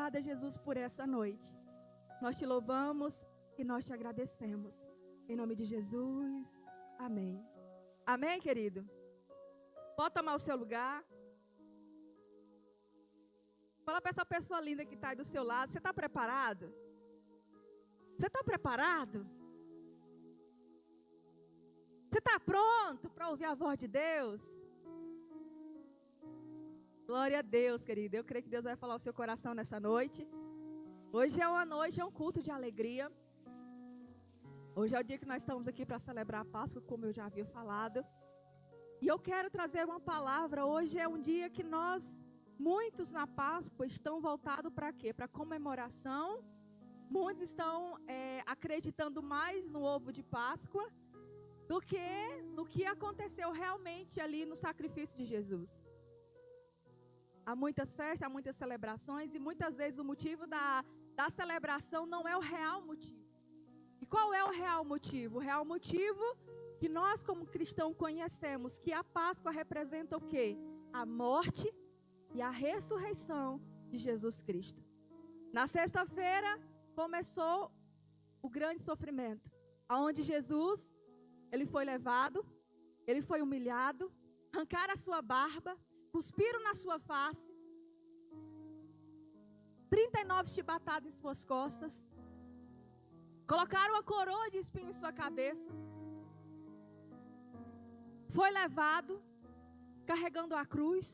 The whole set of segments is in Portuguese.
obrigada, Jesus, por essa noite. Nós te louvamos e nós te agradecemos. Em nome de Jesus, amém. Amém, querido? Pode tomar o seu lugar. Fala para essa pessoa linda que está aí do seu lado. Você está preparado? Você está preparado? Você está pronto para ouvir a voz de Deus? Glória a Deus, querido. Eu creio que Deus vai falar ao seu coração nessa noite. Hoje é uma noite, é um culto de alegria. Hoje é o dia que nós estamos aqui para celebrar a Páscoa, como eu já havia falado. E eu quero trazer uma palavra. Hoje é um dia que muitos na Páscoa estão voltados para quê? Para comemoração. Muitos estão acreditando mais no ovo de Páscoa do que no que aconteceu realmente ali no sacrifício de Jesus. Há muitas festas, há muitas celebrações e muitas vezes o motivo da celebração não é o real motivo. E qual é o real motivo? O real motivo que nós como cristãos conhecemos, que a Páscoa representa o quê? A morte e a ressurreição de Jesus Cristo. Na sexta-feira começou o grande sofrimento, onde Jesus, ele foi levado, ele foi humilhado, arrancaram a sua barba, cuspiram na sua face, 39 chibatadas em suas costas, colocaram uma coroa de espinho em sua cabeça, foi levado, carregando a cruz,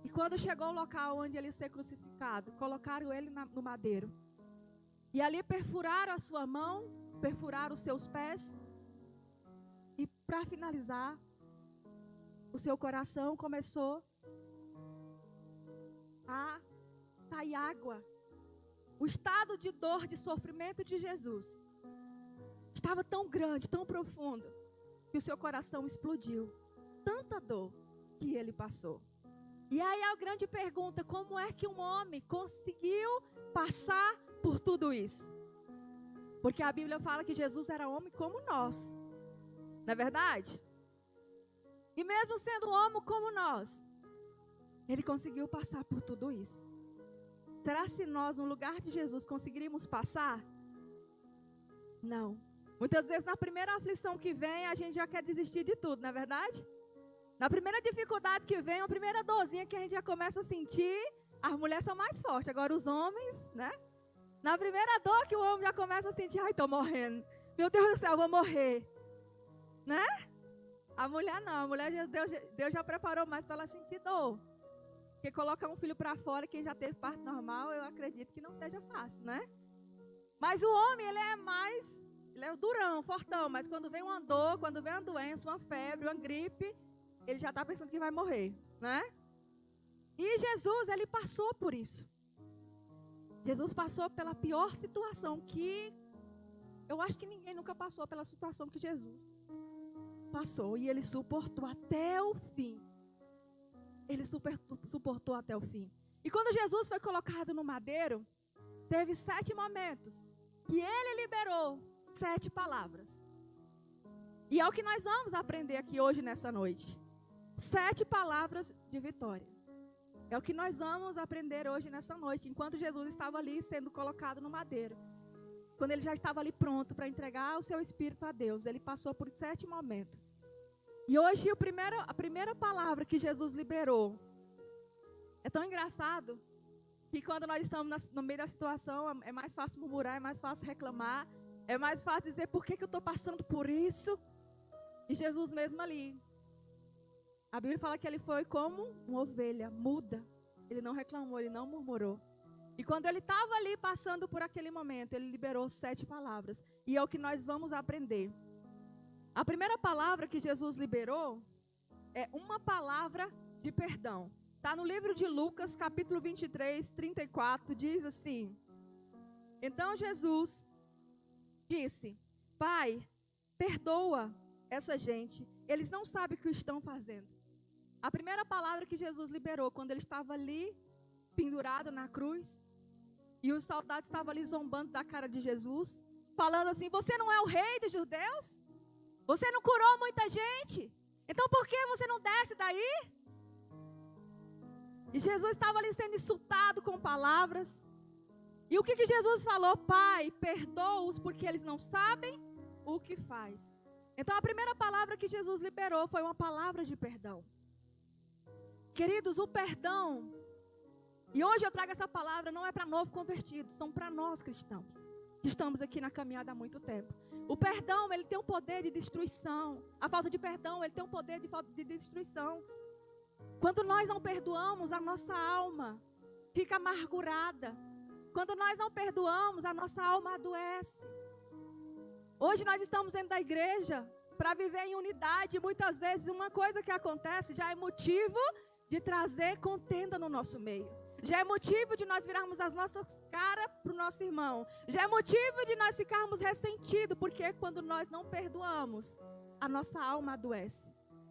e quando chegou ao local onde ele ia ser crucificado, colocaram ele no madeiro, e ali perfuraram a sua mão, perfuraram os seus pés, e para finalizar, o seu coração começou a sair água. O estado de dor, de sofrimento de Jesus estava tão grande, tão profundo, que o seu coração explodiu. Tanta dor que ele passou. E aí a grande pergunta, como é que um homem conseguiu passar por tudo isso? Porque a Bíblia fala que Jesus era homem como nós. Não é verdade? E mesmo sendo um homem como nós, ele conseguiu passar por tudo isso. Será se nós, no lugar de Jesus, conseguiríamos passar? Não. Muitas vezes, na primeira aflição que vem, a gente já quer desistir de tudo, não é verdade? Na primeira dificuldade que vem, a primeira dorzinha que a gente já começa a sentir, as mulheres são mais fortes. Agora, os homens, né? Na primeira dor que o homem já começa a sentir, ai, estou morrendo. Meu Deus do céu, eu vou morrer. Né? A mulher não, a mulher Deus já preparou mais para ela sentir dor. Porque colocar um filho para fora, quem já teve parto normal, eu acredito que não seja fácil, né? Mas o homem, ele é durão, fortão, mas quando vem uma dor, quando vem uma doença, uma febre, uma gripe, ele já está pensando que vai morrer, né? E Jesus, ele passou por isso. Jesus passou pela pior situação que eu acho que ninguém nunca passou pela situação que Jesus passou, e ele suportou até o fim. Ele suportou até o fim. E quando Jesus foi colocado no madeiro, teve 7 momentos que ele liberou 7 palavras. E é o que nós vamos aprender aqui hoje nessa noite. 7 palavras de vitória. É o que nós vamos aprender hoje nessa noite, enquanto Jesus estava ali sendo colocado no madeiro. Quando ele já estava ali pronto para entregar o seu espírito a Deus, ele passou por 7 momentos. E hoje a primeira palavra que Jesus liberou é tão engraçado que quando nós estamos no meio da situação é mais fácil murmurar, é mais fácil reclamar, é mais fácil dizer por que eu estou passando por isso. E Jesus mesmo ali, a Bíblia fala que ele foi como uma ovelha muda. Ele não reclamou, ele não murmurou. E quando ele estava ali passando por aquele momento, ele liberou 7 palavras. E é o que nós vamos aprender. A primeira palavra que Jesus liberou é uma palavra de perdão. Está no livro de Lucas, capítulo 23, 34, diz assim: Então Jesus disse: Pai, perdoa essa gente, eles não sabem o que estão fazendo. A primeira palavra que Jesus liberou, quando ele estava ali, pendurado na cruz, e os soldados estavam ali zombando da cara de Jesus, falando assim: você não é o rei dos judeus? Você não curou muita gente? Então por que você não desce daí? E Jesus estava ali sendo insultado com palavras. E o que Jesus falou? Pai, perdoa-os porque eles não sabem o que faz. Então a primeira palavra que Jesus liberou foi uma palavra de perdão. Queridos, o perdão, e hoje eu trago essa palavra, não é para novo convertido, são para nós cristãos, que estamos aqui na caminhada há muito tempo. O perdão, ele tem um poder de destruição. A falta de perdão, ele tem um poder de destruição. Quando nós não perdoamos, a nossa alma fica amargurada. Quando nós não perdoamos, a nossa alma adoece. Hoje nós estamos dentro da igreja para viver em unidade. Muitas vezes uma coisa que acontece já é motivo de trazer contenda no nosso meio. Já é motivo de nós virarmos as nossas caras para o nosso irmão. Já é motivo de nós ficarmos ressentidos, porque quando nós não perdoamos, a nossa alma adoece.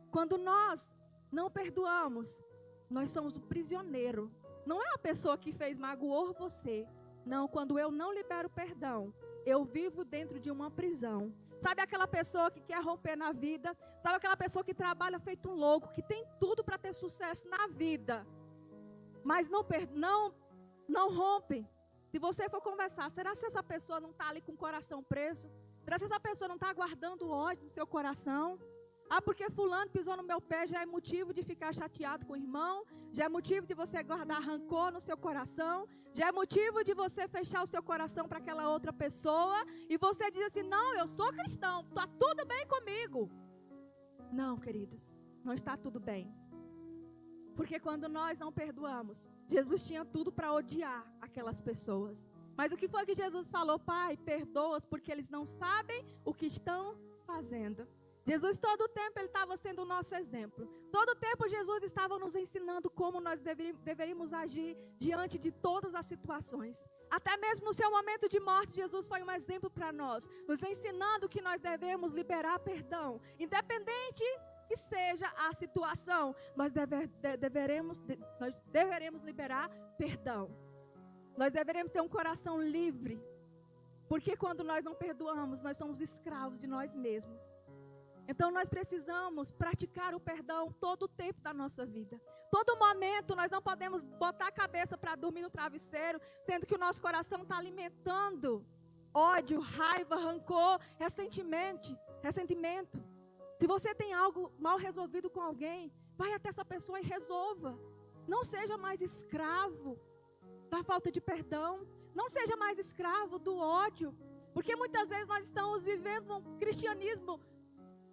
Quando nós não perdoamos, nós somos o prisioneiro. Não é a pessoa que fez magoou você. Não, quando eu não libero perdão, eu vivo dentro de uma prisão. Sabe aquela pessoa que quer romper na vida? Sabe aquela pessoa que trabalha feito um louco, que tem tudo para ter sucesso na vida, mas não rompem? Se você for conversar, será que essa pessoa não está ali com o coração preso? Será que essa pessoa não está guardando ódio no seu coração? Ah, porque fulano pisou no meu pé, já é motivo de ficar chateado com o irmão, já é motivo de você guardar rancor no seu coração, já é motivo de você fechar o seu coração para aquela outra pessoa, e você diz assim, não, eu sou cristão, está tudo bem comigo. Não, queridos, não está tudo bem. Porque quando nós não perdoamos, Jesus tinha tudo para odiar aquelas pessoas. Mas o que foi que Jesus falou? Pai, perdoa-os porque eles não sabem o que estão fazendo. Jesus todo o tempo ele estava sendo o nosso exemplo. Todo o tempo Jesus estava nos ensinando como nós deveríamos agir diante de todas as situações. Até mesmo no seu momento de morte, Jesus foi um exemplo para nós, nos ensinando que nós devemos liberar perdão. Independente que seja a situação, nós deveremos liberar perdão. Nós deveremos ter um coração livre. Porque quando nós não perdoamos, nós somos escravos de nós mesmos. Então nós precisamos praticar o perdão todo o tempo da nossa vida. Todo momento nós não podemos botar a cabeça para dormir no travesseiro, sendo que o nosso coração está alimentando ódio, raiva, rancor, ressentimento. Se você tem algo mal resolvido com alguém, vai até essa pessoa e resolva. Não seja mais escravo da falta de perdão. Não seja mais escravo do ódio. Porque muitas vezes nós estamos vivendo um cristianismo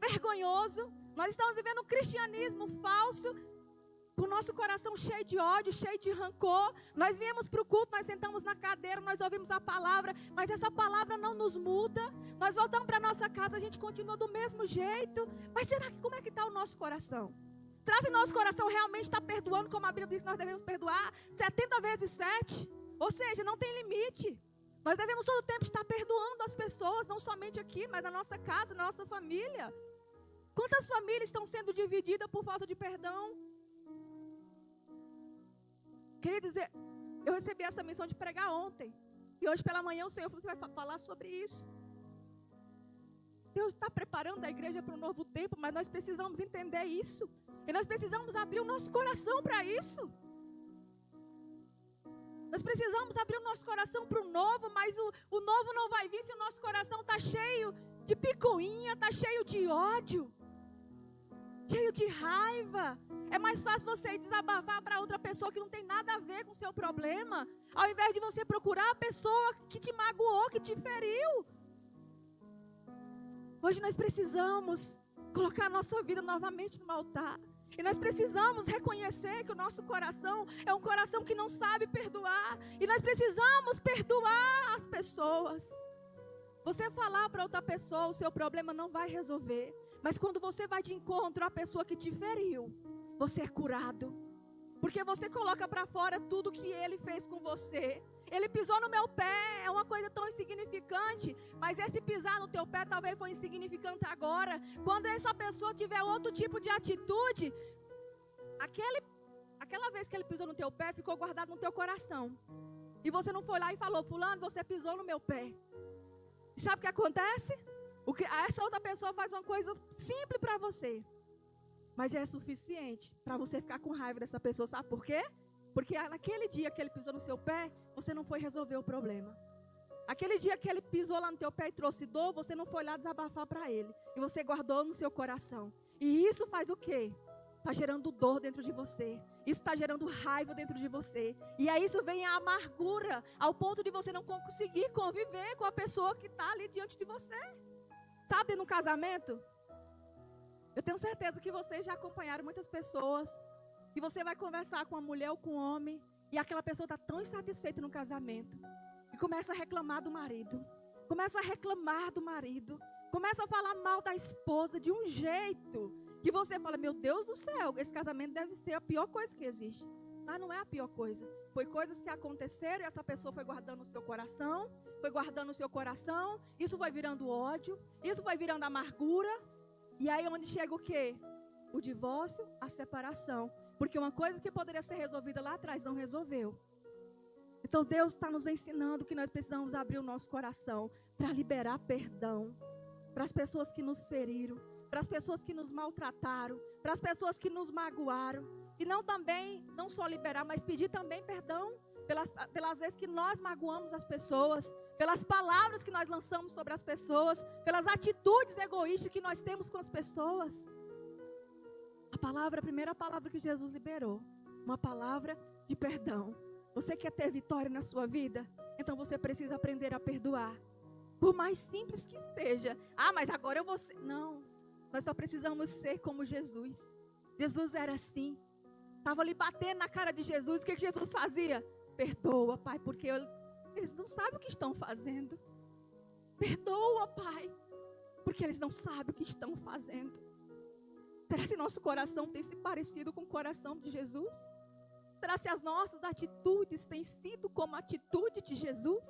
vergonhoso. Nós estamos vivendo um cristianismo falso, com o nosso coração cheio de ódio, cheio de rancor. Nós viemos para o culto, nós sentamos na cadeira, nós ouvimos a palavra, mas essa palavra não nos muda. Nós voltamos para a nossa casa, a gente continua do mesmo jeito. Mas será que como é que está o nosso coração? Será que o nosso coração realmente está perdoando, como a Bíblia diz que nós devemos perdoar? 70 vezes 7? Ou seja, não tem limite. Nós devemos todo o tempo estar perdoando as pessoas, não somente aqui, mas na nossa casa, na nossa família. Quantas famílias estão sendo divididas por falta de perdão? Queridos, eu recebi essa missão de pregar ontem. E hoje pela manhã o Senhor falou, você vai falar sobre isso. Deus está preparando a igreja para um novo tempo, mas nós precisamos entender isso. E nós precisamos abrir o nosso coração para isso. Nós precisamos abrir o nosso coração para o novo, mas o novo não vai vir se o nosso coração está cheio de picuinha, está cheio de ódio, cheio de raiva. É mais fácil você desabafar para outra pessoa que não tem nada a ver com o seu problema, ao invés de você procurar a pessoa que te magoou, que te feriu. Hoje nós precisamos colocar a nossa vida novamente no altar. E nós precisamos reconhecer que o nosso coração é um coração que não sabe perdoar. E nós precisamos perdoar as pessoas. Você falar para outra pessoa o seu problema não vai resolver. Mas quando você vai de encontro à pessoa que te feriu, você é curado. Porque você coloca para fora tudo que ele fez com você. Ele pisou no meu pé, é uma coisa tão insignificante. Mas esse pisar no teu pé talvez foi insignificante agora. Quando essa pessoa tiver outro tipo de atitude, aquela vez que ele pisou no teu pé, ficou guardado no teu coração. E você não foi lá e falou, fulano, você pisou no meu pé. E sabe o que acontece? Essa outra pessoa faz uma coisa simples para você. Mas já é suficiente para você ficar com raiva dessa pessoa. Sabe por quê? Porque naquele dia que ele pisou no seu pé, você não foi resolver o problema. Aquele dia que ele pisou lá no teu pé e trouxe dor, você não foi lá desabafar para ele. E você guardou no seu coração. E isso faz o quê? Está gerando dor dentro de você. Isso está gerando raiva dentro de você. E aí isso vem a amargura, ao ponto de você não conseguir conviver com a pessoa que está ali diante de você. Sabe, no casamento, eu tenho certeza que vocês já acompanharam muitas pessoas, que você vai conversar com uma mulher ou com um homem, e aquela pessoa está tão insatisfeita no casamento, e começa a reclamar do marido, começa a reclamar do marido, começa a falar mal da esposa de um jeito, que você fala, meu Deus do céu, esse casamento deve ser a pior coisa que existe. Mas não é a pior coisa. Foi coisas que aconteceram e essa pessoa foi guardando no seu coração, isso vai virando ódio, isso vai virando amargura. E aí onde chega o quê? O divórcio, a separação. Porque uma coisa que poderia ser resolvida lá atrás não resolveu. Então Deus está nos ensinando que nós precisamos abrir o nosso coração para liberar perdão para as pessoas que nos feriram, para as pessoas que nos maltrataram, para as pessoas que nos magoaram. E não só liberar, mas pedir também perdão pelas vezes que nós magoamos as pessoas, pelas palavras que nós lançamos sobre as pessoas, pelas atitudes egoístas que nós temos com as pessoas. A primeira palavra que Jesus liberou, uma palavra de perdão. Você quer ter vitória na sua vida? Então você precisa aprender a perdoar. Por mais simples que seja. Mas agora eu vou ser... Não, nós só precisamos ser como Jesus. Jesus era assim. Estava ali batendo na cara de Jesus. O que Jesus fazia? Perdoa, Pai, porque eles não sabem o que estão fazendo. Perdoa, Pai, porque eles não sabem o que estão fazendo. Será que nosso coração tem se parecido com o coração de Jesus? Será que as nossas atitudes têm sido como a atitude de Jesus?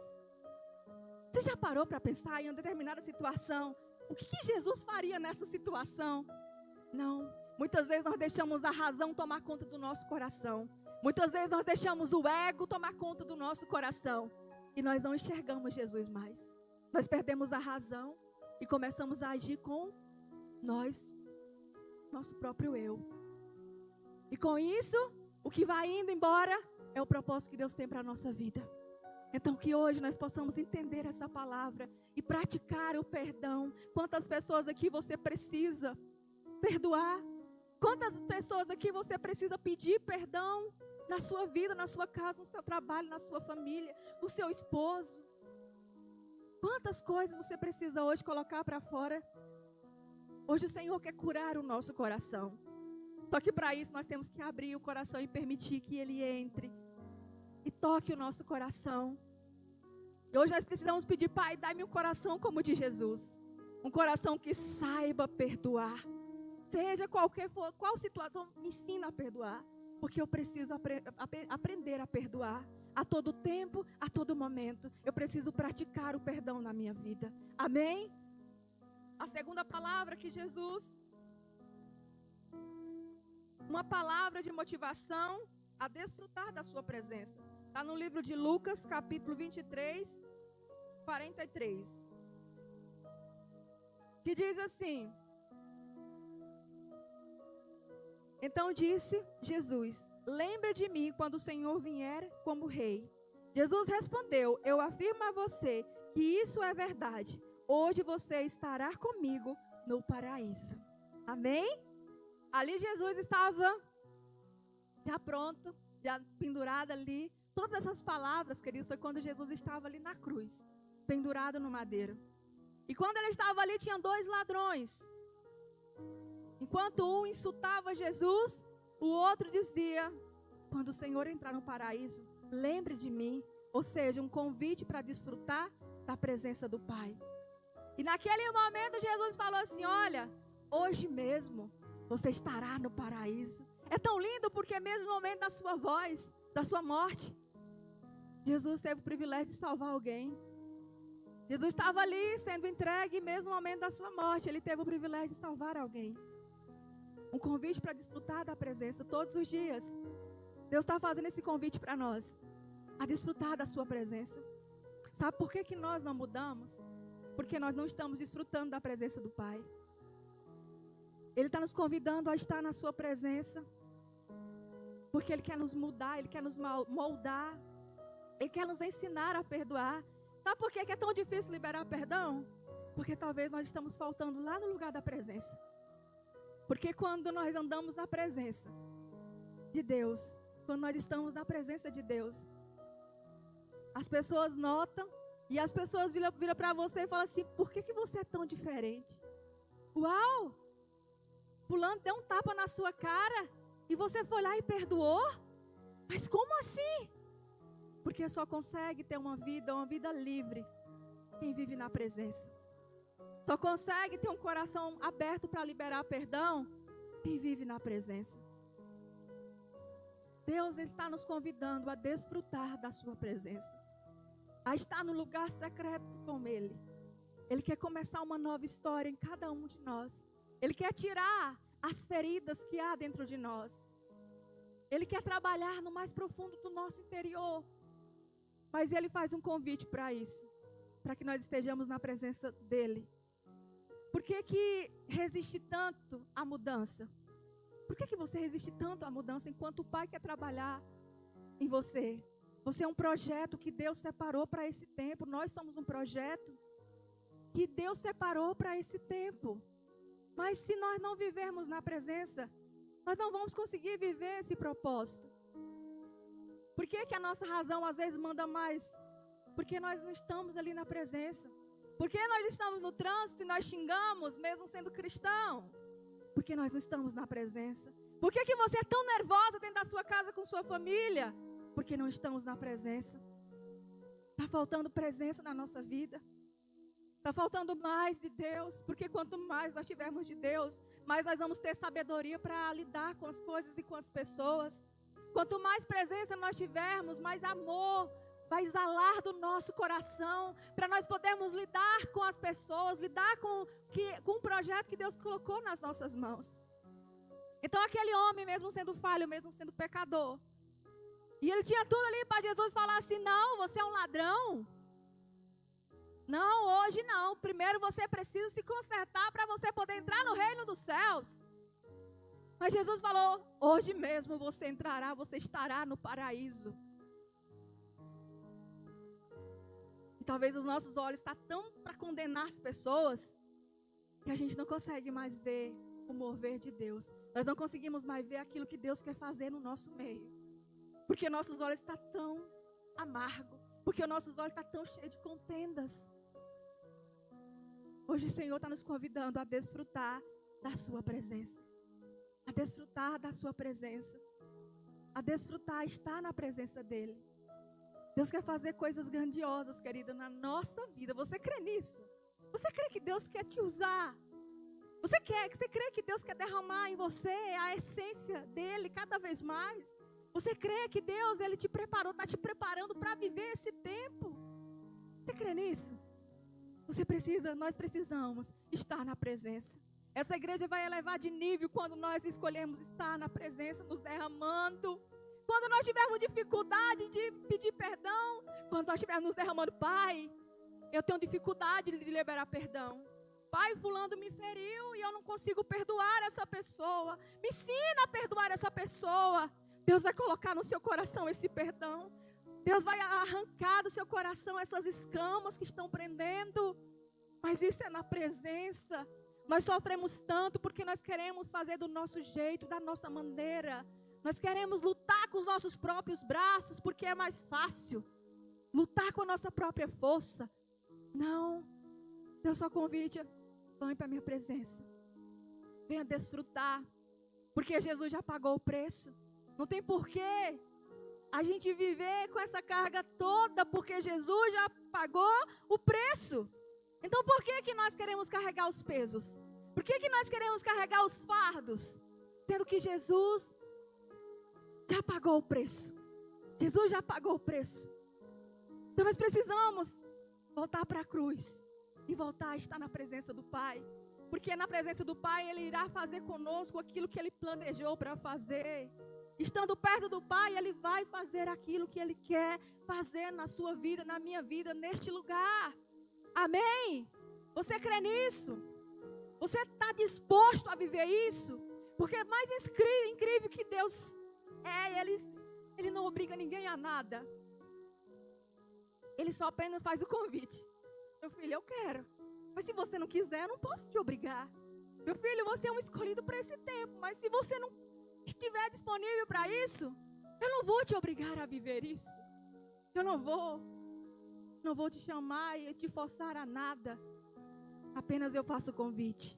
Você já parou para pensar em uma determinada situação? O que Jesus faria nessa situação? Não. Muitas vezes nós deixamos a razão tomar conta do nosso coração. Muitas vezes nós deixamos o ego tomar conta do nosso coração. E nós não enxergamos Jesus mais. Nós perdemos a razão e começamos a agir com nosso próprio eu. E com isso, o que vai indo embora é o propósito que Deus tem para a nossa vida. Então que hoje nós possamos entender essa palavra e praticar o perdão. Quantas pessoas aqui você precisa perdoar? Quantas pessoas aqui você precisa pedir perdão na sua vida, na sua casa, no seu trabalho, na sua família, no seu esposo? Quantas coisas você precisa hoje colocar para fora? Hoje o Senhor quer curar o nosso coração. Só que para isso nós temos que abrir o coração e permitir que Ele entre e toque o nosso coração. E hoje nós precisamos pedir, Pai, dai-me um coração como o de Jesus. Um coração que saiba perdoar. Seja qual situação, me ensina a perdoar. Porque eu preciso aprender a perdoar. A todo tempo, a todo momento. Eu preciso praticar o perdão na minha vida. Amém? A segunda palavra que Jesus... Uma palavra de motivação a desfrutar da sua presença. Está no livro de Lucas, capítulo 23, 43. Que diz assim: Então disse Jesus, lembre de mim quando o Senhor vier como rei. Jesus respondeu, eu afirmo a você que isso é verdade. Hoje você estará comigo no paraíso. Amém? Ali Jesus estava já pronto, já pendurado ali. Todas essas palavras, queridos, foi quando Jesus estava ali na cruz, pendurado no madeiro. E quando ele estava ali, tinha 2 ladrões. Enquanto um insultava Jesus, o outro dizia, quando o Senhor entrar no paraíso, lembre de mim. Ou seja, um convite para desfrutar da presença do Pai. E naquele momento Jesus falou assim, olha, hoje mesmo você estará no paraíso. É tão lindo porque mesmo no momento da sua voz, da sua morte, Jesus teve o privilégio de salvar alguém. Jesus estava ali sendo entregue e mesmo no momento da sua morte, ele teve o privilégio de salvar alguém. Um convite para desfrutar da presença todos os dias. Deus está fazendo esse convite para nós, a desfrutar da sua presença. Sabe por que nós não mudamos? Porque nós não estamos desfrutando da presença do Pai. Ele está nos convidando a estar na sua presença. Porque Ele quer nos mudar, Ele quer nos moldar. Ele quer nos ensinar a perdoar. Sabe por que é tão difícil liberar perdão? Porque talvez nós estamos faltando lá no lugar da presença. Porque quando nós andamos na presença de Deus, quando nós estamos na presença de Deus, as pessoas notam e as pessoas viram para você e falam assim: por que você é tão diferente? Uau! Fulano deu um tapa na sua cara e você foi lá e perdoou? Mas como assim? Porque só consegue ter uma vida livre, quem vive na presença. Só consegue ter um coração aberto para liberar perdão, quem vive na presença. Deus está nos convidando a desfrutar da sua presença, a estar no lugar secreto com Ele. Ele quer começar uma nova história em cada um de nós. Ele quer tirar as feridas que há dentro de nós. Ele quer trabalhar no mais profundo do nosso interior. Mas Ele faz um convite para isso, para que nós estejamos na presença dEle. Por que resiste tanto à mudança? Por que você resiste tanto à mudança enquanto o Pai quer trabalhar em você? Você é um projeto que Deus separou para esse tempo. Nós somos um projeto que Deus separou para esse tempo. Mas se nós não vivermos na presença, nós não vamos conseguir viver esse propósito. Por que a nossa razão às vezes manda mais? Porque nós não estamos ali na presença. Porque nós estamos no trânsito e nós xingamos, mesmo sendo cristão? Porque nós não estamos na presença. Por que você é tão nervosa dentro da sua casa com sua família? Porque não estamos na presença. Está faltando presença na nossa vida. Está faltando mais de Deus. Porque quanto mais nós tivermos de Deus, mais nós vamos ter sabedoria para lidar com as coisas e com as pessoas. Quanto mais presença nós tivermos, mais amor vai exalar do nosso coração, para nós podermos lidar com as pessoas, lidar com o projeto que Deus colocou nas nossas mãos. Então aquele homem, mesmo sendo falho, mesmo sendo pecador, e ele tinha tudo ali para Jesus falar assim: não, você é um ladrão. Não, hoje não. Primeiro você precisa se consertar para você poder entrar no reino dos céus. Mas Jesus falou: hoje mesmo você entrará, você estará no paraíso. E talvez os nossos olhos estão tão para condenar as pessoas, que a gente não consegue mais ver o mover de Deus. Nós não conseguimos mais ver aquilo que Deus quer fazer no nosso meio. Porque nossos olhos estão tão amargos. Porque nossos olhos estão tão cheios de contendas. Hoje o Senhor está nos convidando a desfrutar da sua presença. A desfrutar da sua presença. A desfrutar, estar na presença dEle. Deus quer fazer coisas grandiosas, querida, na nossa vida. Você crê nisso? Você crê que Deus quer te usar? Você crê que Deus quer derramar em você a essência dEle cada vez mais? Você crê que Deus, Ele te preparou, está te preparando para viver esse tempo? Você crê nisso? Nós precisamos estar na presença. Essa igreja vai elevar de nível quando nós escolhermos estar na presença, nos derramando. Quando nós tivermos dificuldade de pedir perdão, quando nós estivermos nos derramando: Pai, eu tenho dificuldade de liberar perdão. Pai, fulano me feriu e eu não consigo perdoar essa pessoa. Me ensina a perdoar essa pessoa. Deus vai colocar no seu coração esse perdão. Deus vai arrancar do seu coração essas escamas que estão prendendo. Mas isso é na presença. Nós sofremos tanto porque nós queremos fazer do nosso jeito, da nossa maneira. Nós queremos lutar com os nossos próprios braços porque é mais fácil. Lutar com a nossa própria força. Não. Deus só convite: vem para a minha presença. Venha desfrutar. Porque Jesus já pagou o preço. Não tem porquê a gente viver com essa carga toda, porque Jesus já pagou o preço. Então por que nós queremos carregar os pesos? Por que nós queremos carregar os fardos? Sendo que Jesus já pagou o preço. Jesus já pagou o preço. Então nós precisamos voltar para a cruz e voltar a estar na presença do Pai. Porque na presença do Pai Ele irá fazer conosco aquilo que Ele planejou para fazer. Estando perto do Pai, Ele vai fazer aquilo que Ele quer fazer na sua vida, na minha vida, neste lugar. Amém? Você crê nisso? Você está disposto a viver isso? Porque é mais incrível que Deus Ele não obriga ninguém a nada. Ele só apenas faz o convite. Meu filho, eu quero. Mas se você não quiser, eu não posso te obrigar. Meu filho, você é um escolhido para esse tempo. Mas se você não estiver disponível para isso, eu não vou te obrigar a viver isso. Eu não vou te chamar e te forçar a nada. Apenas eu faço o convite.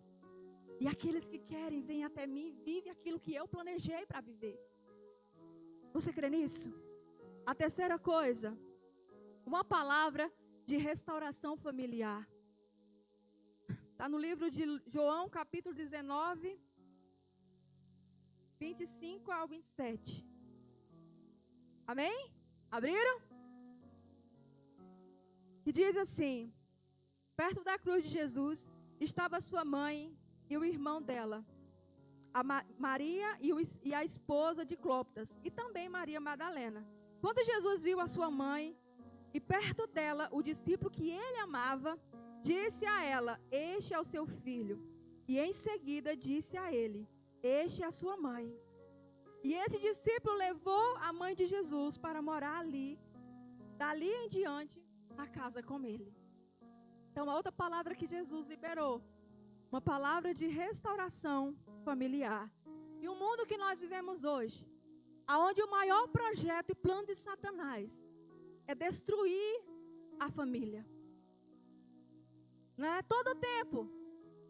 E aqueles que querem, vêm até mim e vivem aquilo que eu planejei para viver. Você crê nisso? A terceira coisa, uma palavra de restauração familiar. Está no livro de João, capítulo 19, 25 ao 27. Amém? Abriram? E diz assim: perto da cruz de Jesus estava sua mãe e o irmão dela, a Maria e a esposa de Clopas, e também Maria Madalena. Quando Jesus viu a sua mãe e perto dela o discípulo que ele amava, disse a ela: este é o seu filho. E em seguida disse a ele: este é a sua mãe. E esse discípulo levou a mãe de Jesus para morar ali, dali em diante, na casa com ele. Então, a outra palavra que Jesus liberou, uma palavra de restauração familiar. E o mundo que nós vivemos hoje, aonde o maior projeto e plano de Satanás é destruir a família. Né? Todo tempo,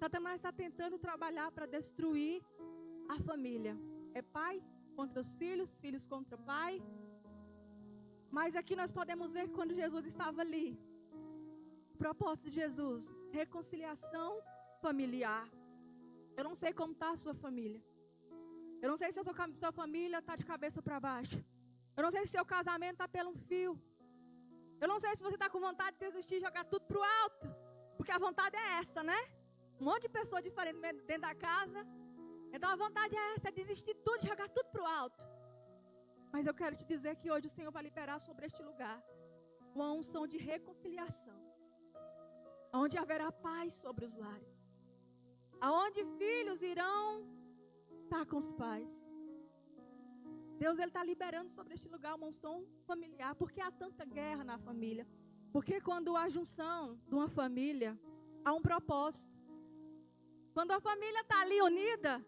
Satanás está tentando trabalhar para destruir a família. É pai contra os filhos, filhos contra pai. Mas aqui nós podemos ver quando Jesus estava ali. O propósito de Jesus, reconciliação familiar. Eu não sei como está a sua família. Eu não sei se a sua família está de cabeça para baixo. Eu não sei se seu casamento está pelo fio. Eu não sei se você está com vontade de desistir e jogar tudo para o alto. Porque a vontade é essa, né? Um monte de pessoas diferentes dentro da casa. Então a vontade é essa, é desistir tudo e jogar tudo para o alto. Mas eu quero te dizer que hoje o Senhor vai liberar sobre este lugar uma unção de reconciliação. Onde haverá paz sobre os lares. Aonde filhos irão estar com os pais. Deus está liberando sobre este lugar uma unção familiar. Por que há tanta guerra na família? Porque quando há junção de uma família, há um propósito. Quando a família está ali unida,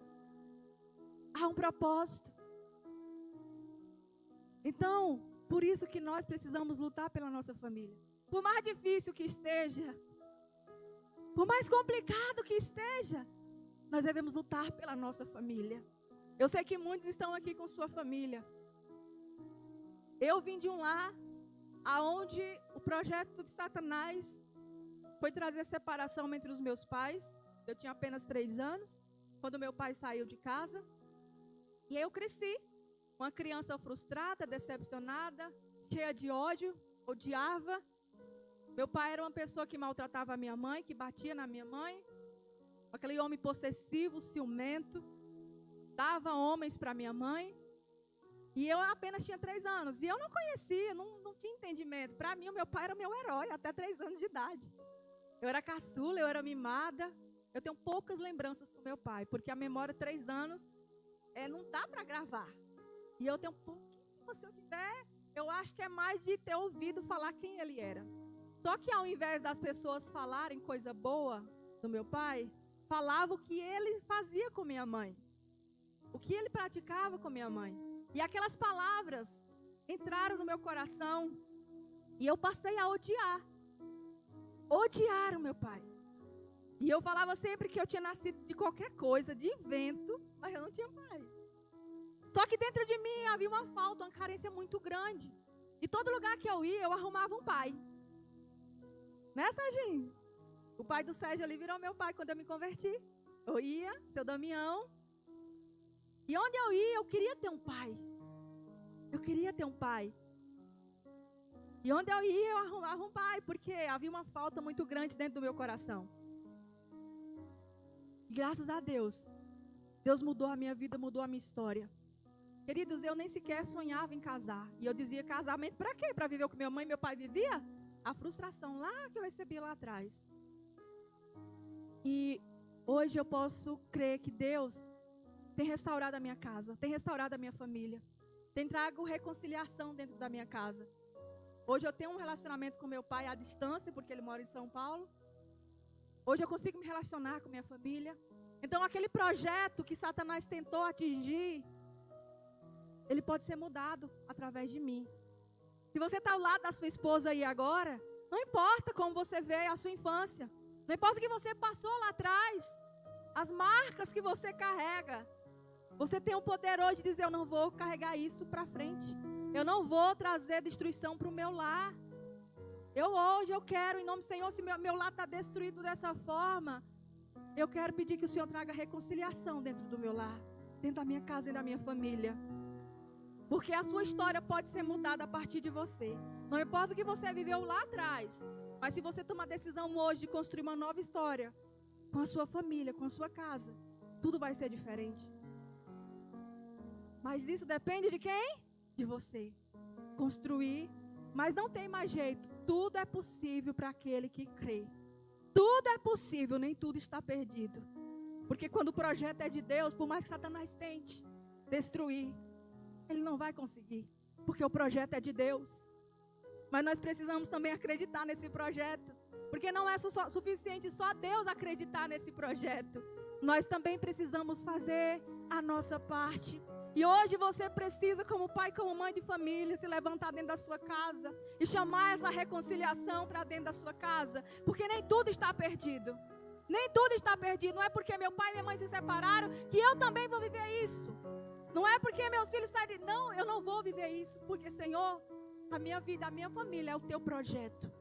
há um propósito. Então, por isso que nós precisamos lutar pela nossa família. Por mais difícil que esteja, por mais complicado que esteja, nós devemos lutar pela nossa família. Eu sei que muitos estão aqui com sua família. Eu vim de um lar aonde o projeto de Satanás foi trazer separação entre os meus pais. Eu tinha apenas 3 anos, quando meu pai saiu de casa. E eu cresci, uma criança frustrada, decepcionada, cheia de ódio, odiava. Meu pai era uma pessoa que maltratava a minha mãe, que batia na minha mãe. Aquele homem possessivo, ciumento. Dava homens para minha mãe. E eu apenas tinha 3 anos. E eu não conhecia, não tinha entendimento. Para mim, o meu pai era o meu herói, até 3 anos de idade. Eu era caçula, eu era mimada. Eu tenho poucas lembranças com meu pai, porque a memória, 3 anos, não dá para gravar. E eu tenho pouquíssimo, se eu tiver, eu acho que é mais de ter ouvido falar quem ele era. Só que ao invés das pessoas falarem coisa boa do meu pai, falava o que ele fazia com minha mãe. O que ele praticava com minha mãe. E aquelas palavras entraram no meu coração e eu passei a odiar. Odiar o meu pai. E eu falava sempre que eu tinha nascido de qualquer coisa, de invento, mas eu não tinha pai. Só que dentro de mim havia uma falta, uma carência muito grande. E todo lugar que eu ia, eu arrumava um pai. Né, Serginho? O pai do Sérgio ali virou meu pai quando eu me converti. Eu ia, seu Damião. E onde eu ia, eu queria ter um pai. Eu queria ter um pai. E onde eu ia, eu arrumava um pai, porque havia uma falta muito grande dentro do meu coração. E graças a Deus, Deus mudou a minha vida, mudou a minha história. Queridos, eu nem sequer sonhava em casar. E eu dizia, casamento para quê? Para viver o que minha mãe e meu pai viviam? A frustração lá que eu recebi lá atrás. E hoje eu posso crer que Deus tem restaurado a minha casa, tem restaurado a minha família. tem trago reconciliação dentro da minha casa. Hoje eu tenho um relacionamento com meu pai à distância, porque ele mora em São Paulo. Hoje eu consigo me relacionar com minha família. Então aquele projeto que Satanás tentou atingir, ele pode ser mudado através de mim. Se você está ao lado da sua esposa aí agora, não importa como você vê a sua infância. Não importa o que você passou lá atrás. As marcas que você carrega. Você tem o poder hoje de dizer, eu não vou carregar isso para frente. Eu não vou trazer destruição para o meu lar. Hoje eu quero, em nome do Senhor, se meu lar está destruído dessa forma, eu quero pedir que o Senhor traga reconciliação dentro do meu lar, dentro da minha casa e da minha família. Porque a sua história pode ser mudada a partir de você. Não importa o que você viveu lá atrás, mas se você tomar a decisão hoje de construir uma nova história, com a sua família, com a sua casa, tudo vai ser diferente. Mas isso depende de quem? De você. Construir, mas não tem mais jeito. Tudo é possível para aquele que crê. Tudo é possível, nem tudo está perdido. Porque quando o projeto é de Deus, por mais que Satanás tente destruir, ele não vai conseguir. Porque o projeto é de Deus. Mas nós precisamos também acreditar nesse projeto. Porque não é suficiente só Deus acreditar nesse projeto. Nós também precisamos fazer a nossa parte. E hoje você precisa, como pai, como mãe de família, se levantar dentro da sua casa e chamar essa reconciliação para dentro da sua casa. Porque nem tudo está perdido. Nem tudo está perdido. Não é porque meu pai e minha mãe se separaram que eu também vou viver isso. Não é porque meus filhos saem de... Não, eu não vou viver isso. Porque, Senhor, a minha vida, a minha família é o teu projeto.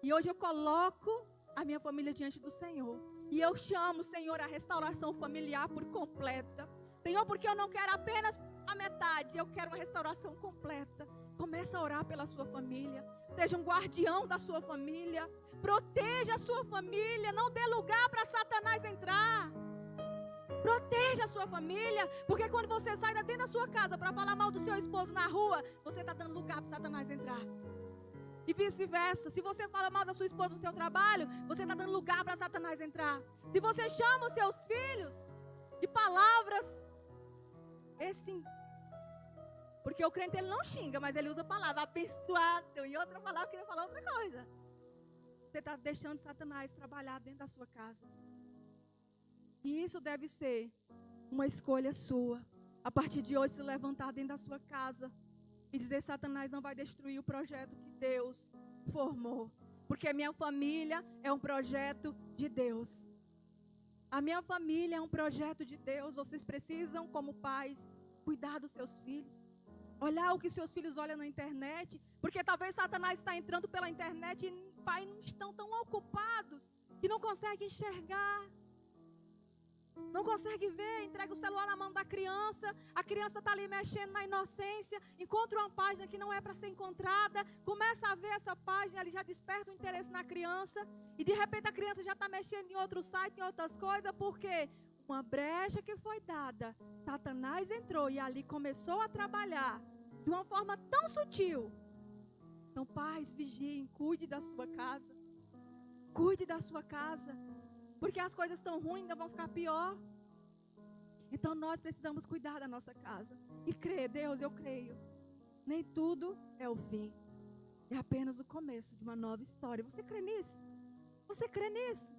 E hoje eu coloco a minha família diante do Senhor. E eu chamo, Senhor, a restauração familiar por completa. Senhor, porque eu não quero apenas a metade, eu quero uma restauração completa. Começa a orar pela sua família. Seja um guardião da sua família. Proteja a sua família. Não dê lugar para Satanás entrar. Proteja a sua família. Porque quando você sai dentro da sua casa para falar mal do seu esposo na rua, você está dando lugar para Satanás entrar. E vice-versa. Se você fala mal da sua esposa no seu trabalho, você está dando lugar para Satanás entrar. Se você chama os seus filhos de palavras, porque o crente ele não xinga, mas ele usa a palavra abençoado. E outra palavra que ele fala outra coisa. Você está deixando Satanás trabalhar dentro da sua casa. E isso deve ser uma escolha sua. A partir de hoje se levantar dentro da sua casa e dizer, Satanás não vai destruir o projeto que Deus formou. Porque a minha família é um projeto de Deus. A minha família é um projeto de Deus. Vocês precisam, como pais, cuidar dos seus filhos. Olhar o que seus filhos olham na internet. Porque talvez Satanás está entrando pela internet e pais não estão tão ocupados que não conseguem enxergar. Não consegue ver, entrega o celular na mão da criança. A criança está ali mexendo na inocência. Encontra uma página que não é para ser encontrada. Começa a ver essa página, ele já desperta o interesse na criança. E de repente a criança já está mexendo em outro site, em outras coisas. Por quê? Uma brecha que foi dada. Satanás entrou e ali começou a trabalhar de uma forma tão sutil. Então, pais, vigiem, cuide da sua casa. Cuide da sua casa. Porque as coisas estão ruins, ainda vão ficar pior. Então nós precisamos cuidar da nossa casa. E crer, Deus, eu creio. Nem tudo é o fim. É apenas o começo de uma nova história. Você crê nisso? Você crê nisso?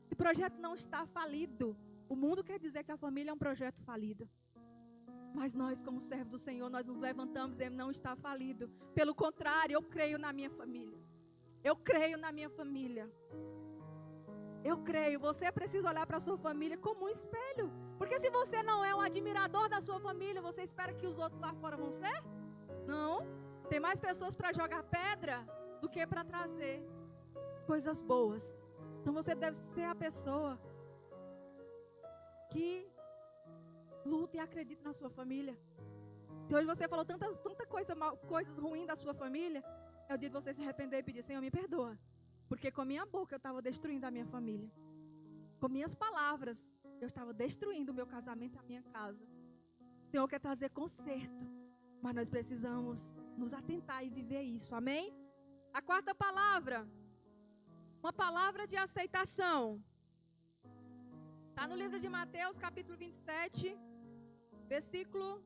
Esse projeto não está falido. O mundo quer dizer que a família é um projeto falido. Mas nós, como servos do Senhor, nós nos levantamos e não está falido. Pelo contrário, eu creio na minha família. Eu creio na minha família. Eu creio, você precisa olhar para a sua família como um espelho. Porque se você não é um admirador da sua família, você espera que os outros lá fora vão ser? Não. Tem mais pessoas para jogar pedra do que para trazer coisas boas. Então você deve ser a pessoa que luta e acredita na sua família. Se hoje você falou tanta coisas ruins da sua família, é o dia de você se arrepender e pedir, Senhor, me perdoa. Porque com a minha boca eu estava destruindo a minha família. Com minhas palavras eu estava destruindo o meu casamento e a minha casa. O Senhor quer trazer conserto. Mas nós precisamos nos atentar e viver isso. Amém? A quarta palavra. Uma palavra de aceitação. Está no livro de Mateus, capítulo 27, versículo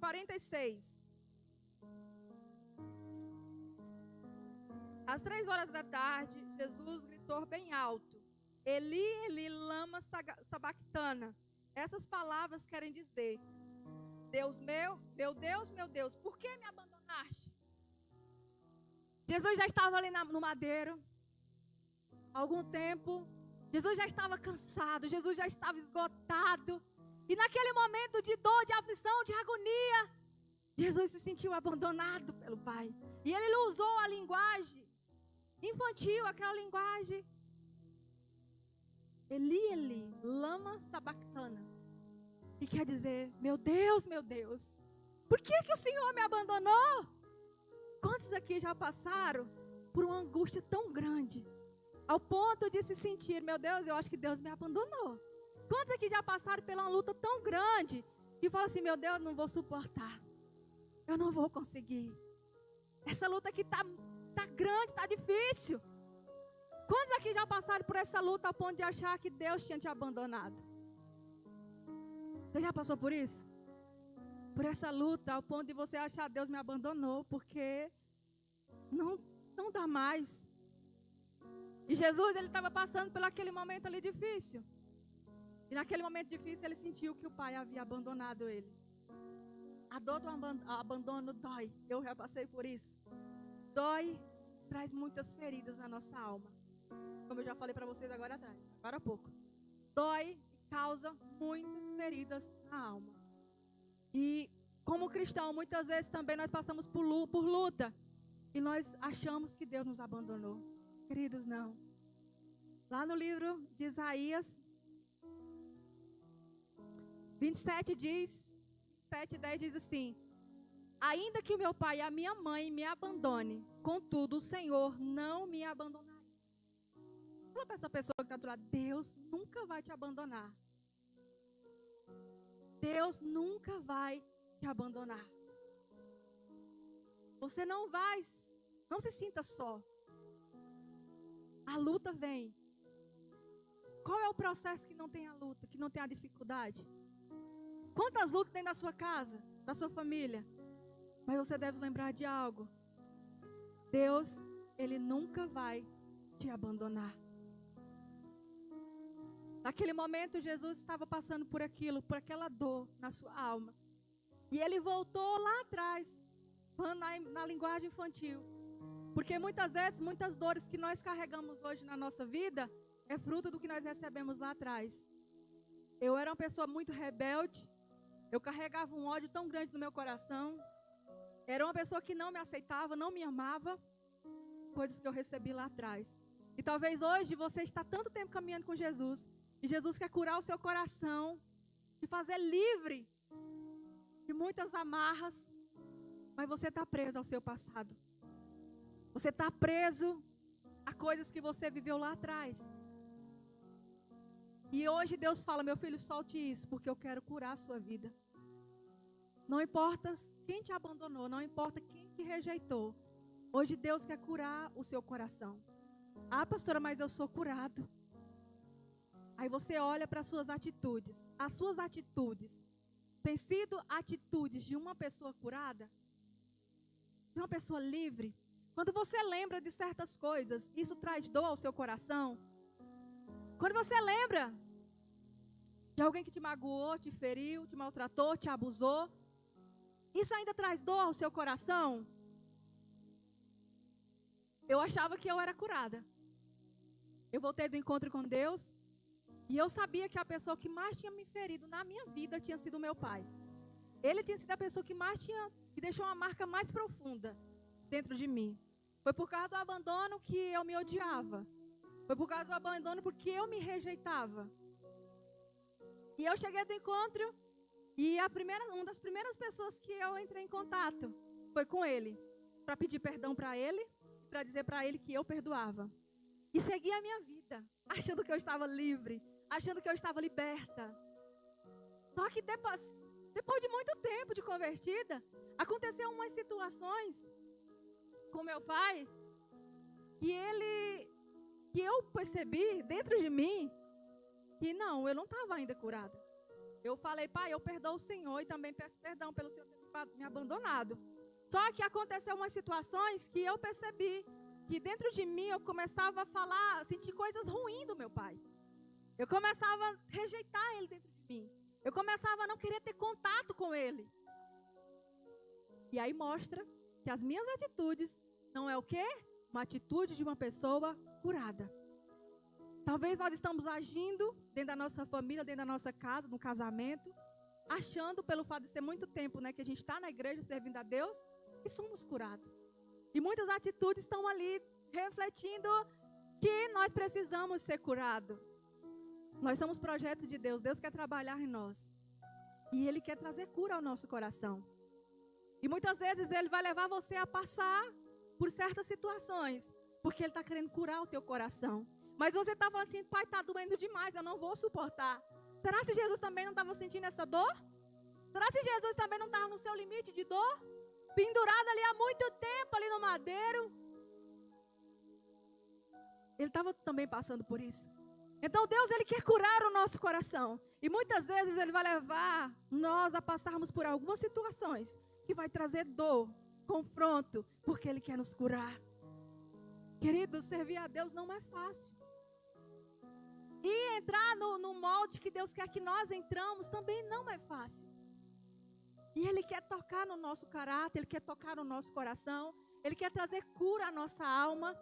46. Às 3 horas da tarde, Jesus gritou bem alto: Eli, Eli, lama sabactana. Essas palavras querem dizer: Deus meu Deus, por que me abandonaste? Jesus já estava ali no madeiro há algum tempo. Jesus já estava cansado, Jesus já estava esgotado. E naquele momento de dor, de aflição, de agonia, Jesus se sentiu abandonado pelo Pai. E ele usou a linguagem infantil, aquela linguagem: Eli, Eli, lama sabactana. Que quer dizer: meu Deus, por que o Senhor me abandonou? Quantos aqui já passaram por uma angústia tão grande, ao ponto de se sentir: meu Deus, eu acho que Deus me abandonou? Quantos aqui já passaram pela uma luta tão grande e falam assim: meu Deus, não vou suportar, eu não vou conseguir, essa luta aqui tá grande, está difícil. Quantos aqui já passaram por essa luta ao ponto de achar que Deus tinha te abandonado? Você já passou por isso? Por essa luta ao ponto de você achar: Deus me abandonou porque não dá mais. E Jesus, ele estava passando por aquele momento ali difícil. E naquele momento difícil ele sentiu que o Pai havia abandonado ele. A dor do abandono dói. Eu já passei por isso. Dói, traz muitas feridas na nossa alma. Como eu já falei para vocês agora há pouco. Dói e causa muitas feridas na alma. E como cristão, muitas vezes também nós passamos por luta. E nós achamos que Deus nos abandonou. Queridos, não. Lá no livro de Isaías 27 diz, 7:10 diz assim: ainda que meu pai e a minha mãe me abandone, contudo o Senhor não me abandonará. Fala para essa pessoa que está do lado: Deus nunca vai te abandonar. Deus nunca vai te abandonar. Você não se sinta só. A luta vem. Qual é o processo que não tem a luta, que não tem a dificuldade? Quantas lutas tem na sua casa, da sua família? Mas você deve lembrar de algo. Deus, Ele nunca vai te abandonar. Naquele momento, Jesus estava passando por aquilo, por aquela dor na sua alma. E Ele voltou lá atrás, na linguagem infantil. Porque muitas vezes, muitas dores que nós carregamos hoje na nossa vida, é fruto do que nós recebemos lá atrás. Eu era uma pessoa muito rebelde. Eu carregava um ódio tão grande no meu coração. Era uma pessoa que não me aceitava, não me amava. Coisas que eu recebi lá atrás. E talvez hoje você está tanto tempo caminhando com Jesus. E Jesus quer curar o seu coração. Te fazer livre de muitas amarras. Mas você está preso ao seu passado. Você está preso a coisas que você viveu lá atrás. E hoje Deus fala: meu filho, solte isso, porque eu quero curar a sua vida. Não importa quem te abandonou, não importa quem te rejeitou. Hoje Deus quer curar o seu coração. Ah, pastora, mas eu sou curado. Aí você olha para as suas atitudes. As suas atitudes têm sido atitudes de uma pessoa curada? De uma pessoa livre? Quando você lembra de certas coisas, isso traz dor ao seu coração? Quando você lembra de alguém que te magoou, te feriu, te maltratou, te abusou, isso ainda traz dor ao seu coração? Eu achava que eu era curada. Eu voltei do encontro com Deus e eu sabia que a pessoa que mais tinha me ferido na minha vida tinha sido meu pai. Ele tinha sido a pessoa que deixou uma marca mais profunda dentro de mim. Foi por causa do abandono que eu me odiava. Foi por causa do abandono porque eu me rejeitava. E eu cheguei do encontro e uma das primeiras pessoas que eu entrei em contato foi com ele. Para pedir perdão para ele, para dizer para ele que eu perdoava. E segui a minha vida, achando que eu estava livre, achando que eu estava liberta. Só que depois de muito tempo de convertida, aconteceu umas situações com meu pai que eu percebi dentro de mim que eu não estava ainda curada. Eu falei: pai, eu perdoo o Senhor e também peço perdão pelo seu me abandonado. Só que aconteceu umas situações que eu percebi que dentro de mim eu começava a falar, sentir coisas ruins do meu pai. Eu começava a rejeitar ele dentro de mim. Eu começava a não querer ter contato com ele. E aí mostra que as minhas atitudes não é o quê? Uma atitude de uma pessoa curada. Talvez nós estamos agindo dentro da nossa família, dentro da nossa casa, no casamento, achando pelo fato de ser muito tempo, né, que a gente está na igreja servindo a Deus, que somos curados. E muitas atitudes estão ali refletindo que nós precisamos ser curados. Nós somos projeto de Deus. Deus quer trabalhar em nós. E Ele quer trazer cura ao nosso coração. E muitas vezes Ele vai levar você a passar por certas situações, porque Ele está querendo curar o teu coração. Mas você está falando assim, pai, está doendo demais, eu não vou suportar. Será que Jesus também não estava sentindo essa dor? Será que Jesus também não estava no seu limite de dor? Pendurado ali há muito tempo, ali no madeiro. Ele estava também passando por isso. Então Deus, Ele quer curar o nosso coração. E muitas vezes Ele vai levar nós a passarmos por algumas situações que vai trazer dor, confronto, porque Ele quer nos curar. Queridos, servir a Deus não é fácil. E entrar no molde que Deus quer que nós entramos também não é fácil. E Ele quer tocar no nosso caráter, Ele quer tocar no nosso coração, Ele quer trazer cura à nossa alma.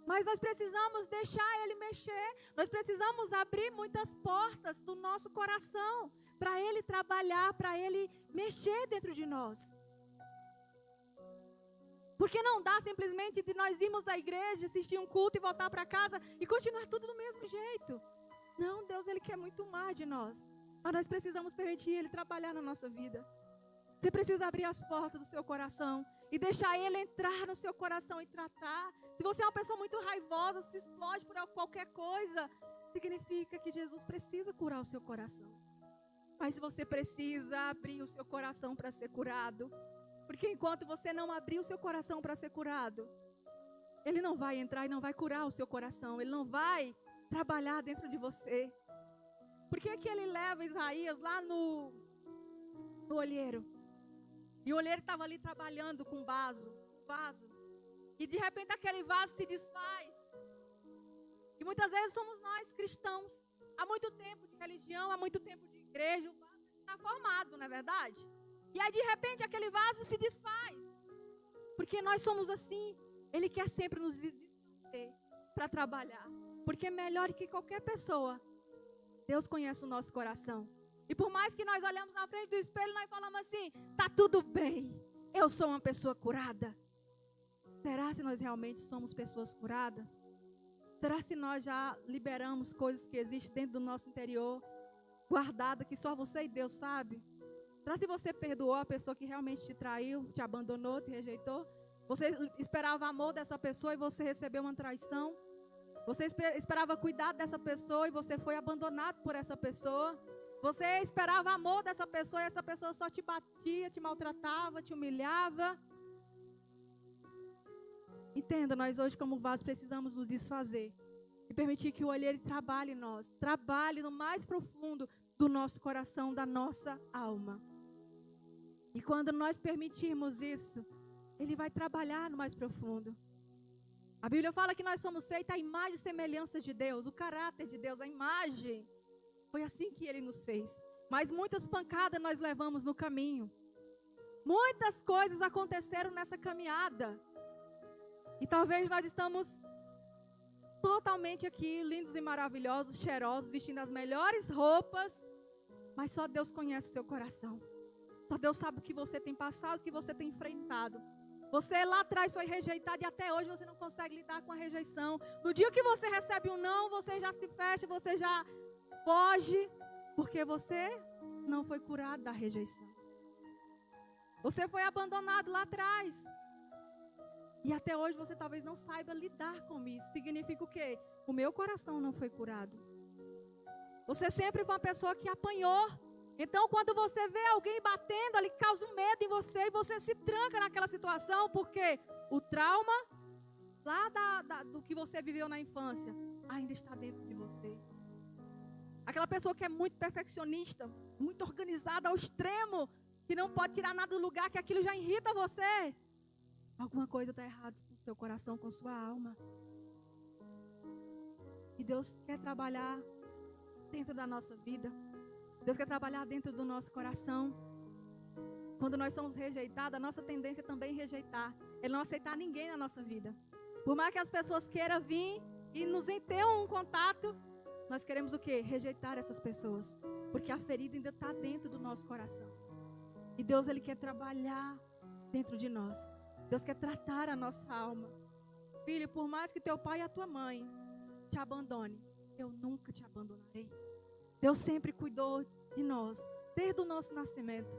Mas nós precisamos deixar Ele mexer. Nós precisamos abrir muitas portas do nosso coração para Ele trabalhar, para Ele mexer dentro de nós. Porque não dá simplesmente de nós irmos à igreja, assistir um culto e voltar para casa e continuar tudo do mesmo jeito. Não, Deus, Ele quer muito mais de nós. Mas nós precisamos permitir Ele trabalhar na nossa vida. Você precisa abrir as portas do seu coração e deixar Ele entrar no seu coração e tratar. Se você é uma pessoa muito raivosa, se explode por qualquer coisa, significa que Jesus precisa curar o seu coração. Mas você precisa abrir o seu coração para ser curado. Porque enquanto você não abrir o seu coração para ser curado, Ele não vai entrar e não vai curar o seu coração. Ele não vai trabalhar dentro de você. Por que que Ele leva Isaías lá no olheiro? E o olheiro estava ali trabalhando com vaso. E de repente aquele vaso se desfaz. E muitas vezes somos nós cristãos. Há muito tempo de religião, há muito tempo de igreja. O vaso está formado, não é verdade? E aí de repente aquele vaso se desfaz. Porque nós somos assim. Ele quer sempre nos desfazer para trabalhar. Porque melhor que qualquer pessoa, Deus conhece o nosso coração. E por mais que nós olhamos na frente do espelho, nós falamos assim, tá tudo bem, eu sou uma pessoa curada. Será se nós realmente somos pessoas curadas? Será se nós já liberamos coisas que existem dentro do nosso interior, guardadas, que só você e Deus sabe? Será se você perdoou a pessoa que realmente te traiu, te abandonou, te rejeitou? Você esperava amor dessa pessoa e você recebeu uma traição? Você esperava cuidado dessa pessoa e você foi abandonado por essa pessoa? Você esperava amor dessa pessoa e essa pessoa só te batia, te maltratava, te humilhava? Entenda, nós hoje como vasos precisamos nos desfazer e permitir que o olheiro trabalhe em nós, trabalhe no mais profundo do nosso coração, da nossa alma. E quando nós permitirmos isso, Ele vai trabalhar no mais profundo. A Bíblia fala que nós somos feitos à imagem e semelhança de Deus, o caráter de Deus, a imagem. Foi assim que Ele nos fez. Mas muitas pancadas nós levamos no caminho. Muitas coisas aconteceram nessa caminhada. E talvez nós estamos totalmente aqui, lindos e maravilhosos, cheirosos, vestindo as melhores roupas. Mas só Deus conhece o seu coração. Só Deus sabe o que você tem passado, o que você tem enfrentado. Você lá atrás foi rejeitado e até hoje você não consegue lidar com a rejeição. No dia que você recebe um não, você já se fecha, você já foge, porque você não foi curado da rejeição. Você foi abandonado lá atrás. E até hoje você talvez não saiba lidar com isso. Significa o quê? O meu coração não foi curado. Você sempre foi uma pessoa que apanhou. Então quando você vê alguém batendo, ele causa um medo em você e você se tranca naquela situação, porque o trauma lá do que você viveu na infância ainda está dentro de você. Aquela pessoa que é muito perfeccionista, muito organizada ao extremo, que não pode tirar nada do lugar, que aquilo já irrita você, alguma coisa está errada com o seu coração, com sua alma. E Deus quer trabalhar dentro da nossa vida. Deus quer trabalhar dentro do nosso coração. Quando nós somos rejeitados, a nossa tendência também é rejeitar. É não aceitar ninguém na nossa vida. Por mais que as pessoas queiram vir e nos ter um contato, nós queremos o quê? Rejeitar essas pessoas. Porque a ferida ainda está dentro do nosso coração. E Deus, Ele quer trabalhar dentro de nós. Deus quer tratar a nossa alma. Filho, por mais que teu pai e a tua mãe te abandone, eu nunca te abandonarei. Deus sempre cuidou de nós, desde o nosso nascimento.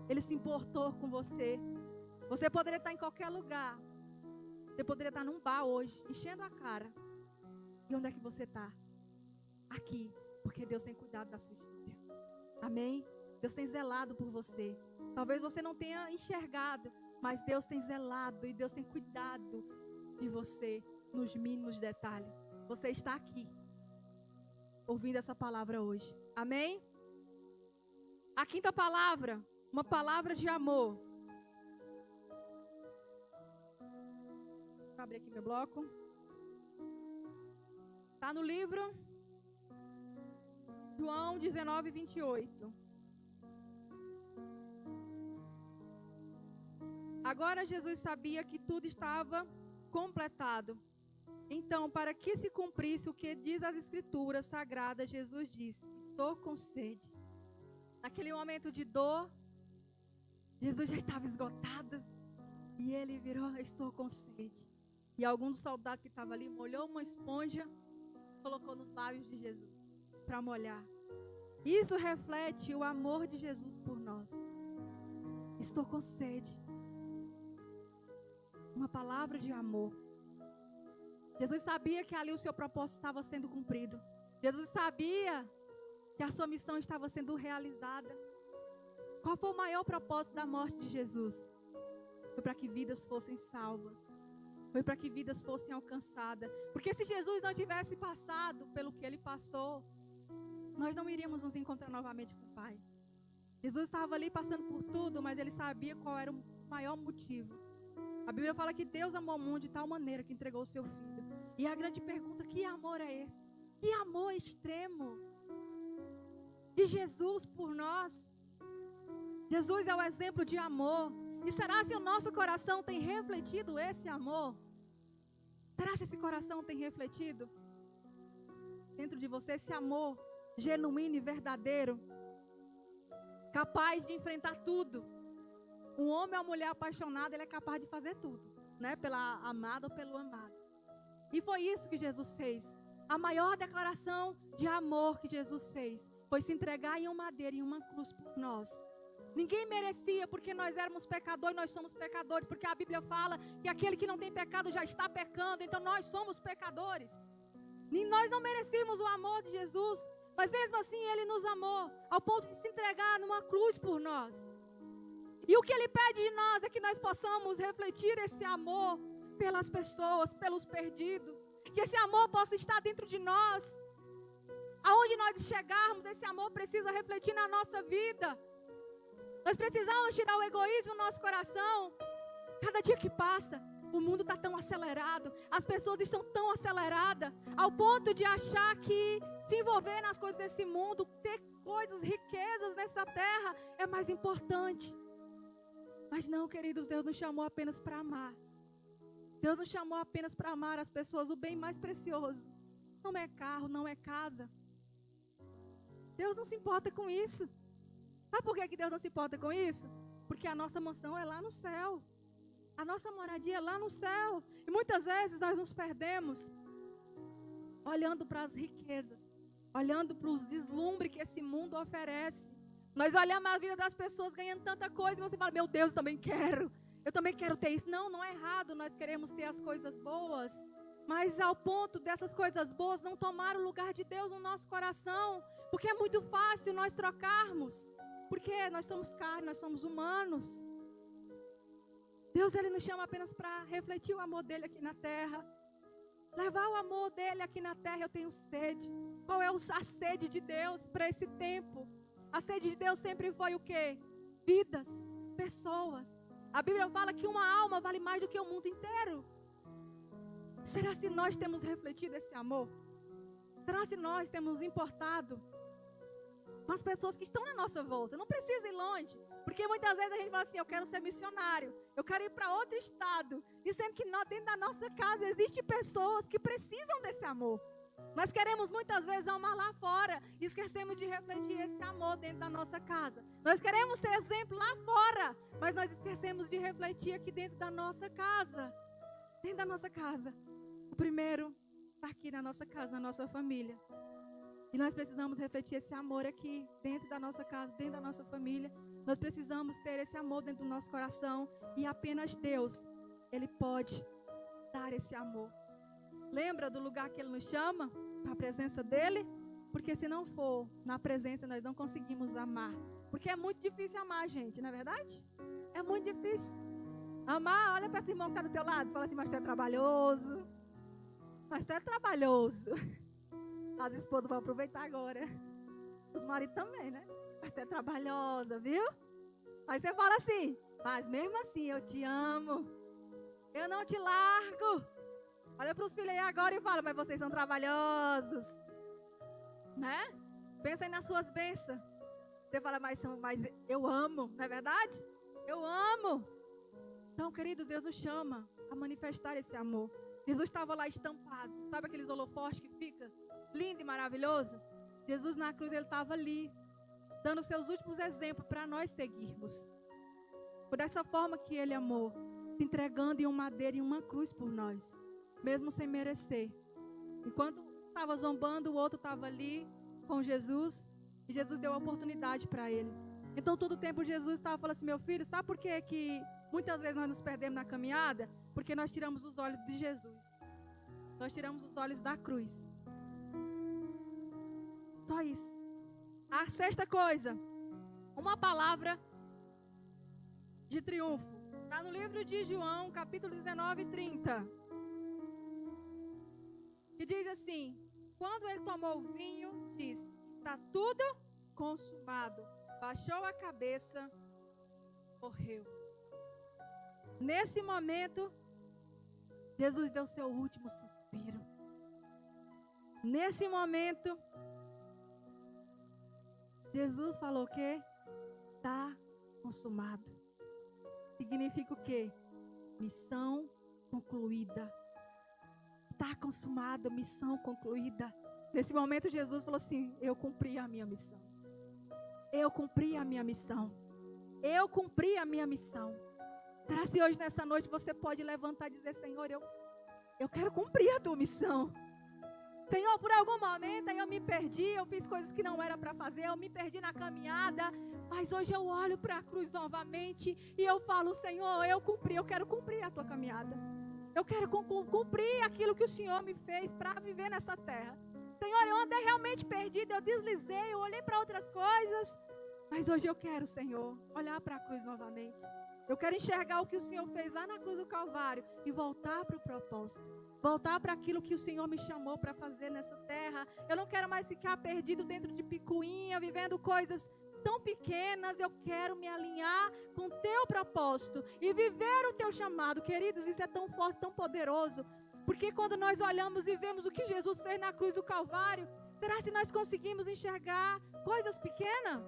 Ele se importou com você. Você poderia estar em qualquer lugar. Você poderia estar num bar hoje, enchendo a cara. E onde é que você está? Aqui, porque Deus tem cuidado da sua história. Amém? Deus tem zelado por você. Talvez você não tenha enxergado, mas Deus tem zelado e Deus tem cuidado de você nos mínimos detalhes. Você está aqui, ouvindo essa palavra hoje. Amém? A quinta palavra, uma palavra de amor. Vou abrir aqui meu bloco. Está no livro João 19, 28. Agora Jesus sabia que tudo estava completado. Então, para que se cumprisse o que diz as Escrituras Sagradas, Jesus disse: estou com sede. Naquele momento de dor, Jesus já estava esgotado. E ele virou: estou com sede. E algum dos soldados que estava ali molhou uma esponja, colocou nos lábios de Jesus para molhar. Isso reflete o amor de Jesus por nós. Estou com sede. Uma palavra de amor. Jesus sabia que ali o seu propósito estava sendo cumprido. Jesus sabia que a sua missão estava sendo realizada. Qual foi o maior propósito da morte de Jesus? Foi para que vidas fossem salvas. Foi para que vidas fossem alcançadas. Porque se Jesus não tivesse passado pelo que ele passou, nós não iríamos nos encontrar novamente com o Pai. Jesus estava ali passando por tudo, mas ele sabia qual era o maior motivo. A Bíblia fala que Deus amou o mundo de tal maneira que entregou o seu Filho. E a grande pergunta: que amor é esse? Que amor extremo de Jesus por nós. Jesus é o exemplo de amor. E será se o nosso coração tem refletido esse amor? Será se esse coração tem refletido dentro de você esse amor genuíno e verdadeiro, capaz de enfrentar tudo? Um homem ou uma mulher apaixonada, ele é capaz de fazer tudo, né? Pela amada ou pelo amado. E foi isso que Jesus fez. A maior declaração de amor que Jesus fez foi se entregar em um madeiro, em uma cruz por nós. Ninguém merecia, porque nós éramos pecadores, nós somos pecadores, porque a Bíblia fala que aquele que não tem pecado já está pecando, então nós somos pecadores. E nós não merecíamos o amor de Jesus, mas mesmo assim Ele nos amou, ao ponto de se entregar numa cruz por nós. E o que Ele pede de nós é que nós possamos refletir esse amor pelas pessoas, pelos perdidos. Que esse amor possa estar dentro de nós. Aonde nós chegarmos, esse amor precisa refletir na nossa vida. Nós precisamos tirar o egoísmo do nosso coração. Cada dia que passa, o mundo está tão acelerado. As pessoas estão tão aceleradas, ao ponto de achar que se envolver nas coisas desse mundo, ter coisas, riquezas nessa terra, é mais importante. Mas não, queridos, Deus nos chamou apenas para amar. Deus nos chamou apenas para amar as pessoas. O bem mais precioso não é carro, não é casa. Deus não se importa com isso. Sabe por que Deus não se importa com isso? Porque a nossa mansão é lá no céu. A nossa moradia é lá no céu. E muitas vezes nós nos perdemos olhando para as riquezas, olhando para os deslumbres que esse mundo oferece. Nós olhamos a vida das pessoas ganhando tanta coisa e você fala: meu Deus, eu também quero. Eu também quero ter isso. Não, não é errado nós queremos ter as coisas boas. Mas ao ponto dessas coisas boas não tomar o lugar de Deus no nosso coração. Porque é muito fácil nós trocarmos. Porque nós somos carne, nós somos humanos. Deus, Ele nos chama apenas para refletir o amor dEle aqui na terra. Levar o amor dEle aqui na terra. Eu tenho sede. Qual é a sede de Deus para esse tempo? A sede de Deus sempre foi o quê? vidas, pessoas. A Bíblia fala que uma alma vale mais do que o mundo inteiro. Será se nós temos refletido esse amor? Será se nós temos importado com as pessoas que estão na nossa volta? Não precisa ir longe, porque muitas vezes a gente fala assim, eu quero ser missionário, eu quero ir para outro estado, e sendo que dentro da nossa casa existem pessoas que precisam desse amor. Nós queremos muitas vezes amar lá fora e esquecemos de refletir esse amor dentro da nossa casa. Nós queremos ser exemplo lá fora, mas nós esquecemos de refletir aqui dentro da nossa casa. Dentro da nossa casa. O primeiro está aqui na nossa casa, na nossa família. E nós precisamos refletir esse amor aqui dentro da nossa casa, dentro da nossa família. Nós precisamos ter esse amor dentro do nosso coração. E apenas Deus, Ele pode dar esse amor. Lembra do lugar que Ele nos chama? Para a presença dEle? Porque se não for na presença, nós não conseguimos amar. Porque é muito difícil amar, gente, não é verdade? É muito difícil. Amar, olha para esse irmão que está do teu lado. Fala assim, mas tu é trabalhoso. Mas tu é trabalhoso. As esposas vão aproveitar agora. Os maridos também, né? Mas tu é trabalhosa, viu? Aí você fala assim, mas mesmo assim eu te amo. Eu não te largo. Olha para os filhos aí agora e fala, mas vocês são trabalhosos. Né? Pensa aí nas suas bênçãos. Você fala, mas eu amo, não é verdade? Eu amo. Então, querido, Deus nos chama a manifestar esse amor. Jesus estava lá estampado. Sabe aqueles holofotes que fica lindo e maravilhoso? Jesus na cruz, Ele estava ali, dando seus últimos exemplos para nós seguirmos. Por essa forma que Ele amou, se entregando em um madeiro e uma cruz por nós, mesmo sem merecer. Enquanto estava zombando, o outro estava ali com Jesus, e Jesus deu a oportunidade para ele. Então, todo o tempo, Jesus estava falando assim, meu filho, sabe por que muitas vezes nós nos perdemos na caminhada? Porque nós tiramos os olhos de Jesus. Nós tiramos os olhos da cruz. Só isso. A sexta coisa, uma palavra de triunfo. Está no livro de João, capítulo 19 e 30. Que diz assim, quando ele tomou o vinho, disse, está tudo consumado. Baixou a cabeça, morreu. Nesse momento, Jesus deu seu último suspiro. Nesse momento, Jesus falou que está consumado. Significa o quê? Missão concluída. Está consumada, missão concluída. Nesse momento, Jesus falou assim, eu cumpri a minha missão. Eu cumpri a minha missão. Eu cumpri a minha missão. Será se hoje, nessa noite, você pode levantar e dizer, Senhor, eu quero cumprir a tua missão. Senhor, por algum momento eu me perdi, eu fiz coisas que não era para fazer, eu me perdi na caminhada, mas hoje eu olho para a cruz novamente e eu falo, Senhor, eu quero cumprir a tua caminhada. Eu quero cumprir aquilo que o Senhor me fez para viver nessa terra. Senhor, eu andei realmente perdida, eu deslizei, eu olhei para outras coisas, mas hoje eu quero, Senhor, olhar para a cruz novamente. Eu quero enxergar o que o Senhor fez lá na cruz do Calvário e voltar para o propósito. Voltar para aquilo que o Senhor me chamou para fazer nessa terra. Eu não quero mais ficar perdido dentro de picuinha, vivendo coisas tão pequenas. Eu quero me alinhar com o teu propósito e viver o teu chamado. Queridos, isso é tão forte, tão poderoso. Porque quando nós olhamos e vemos o que Jesus fez na cruz do Calvário, será que nós conseguimos enxergar coisas pequenas?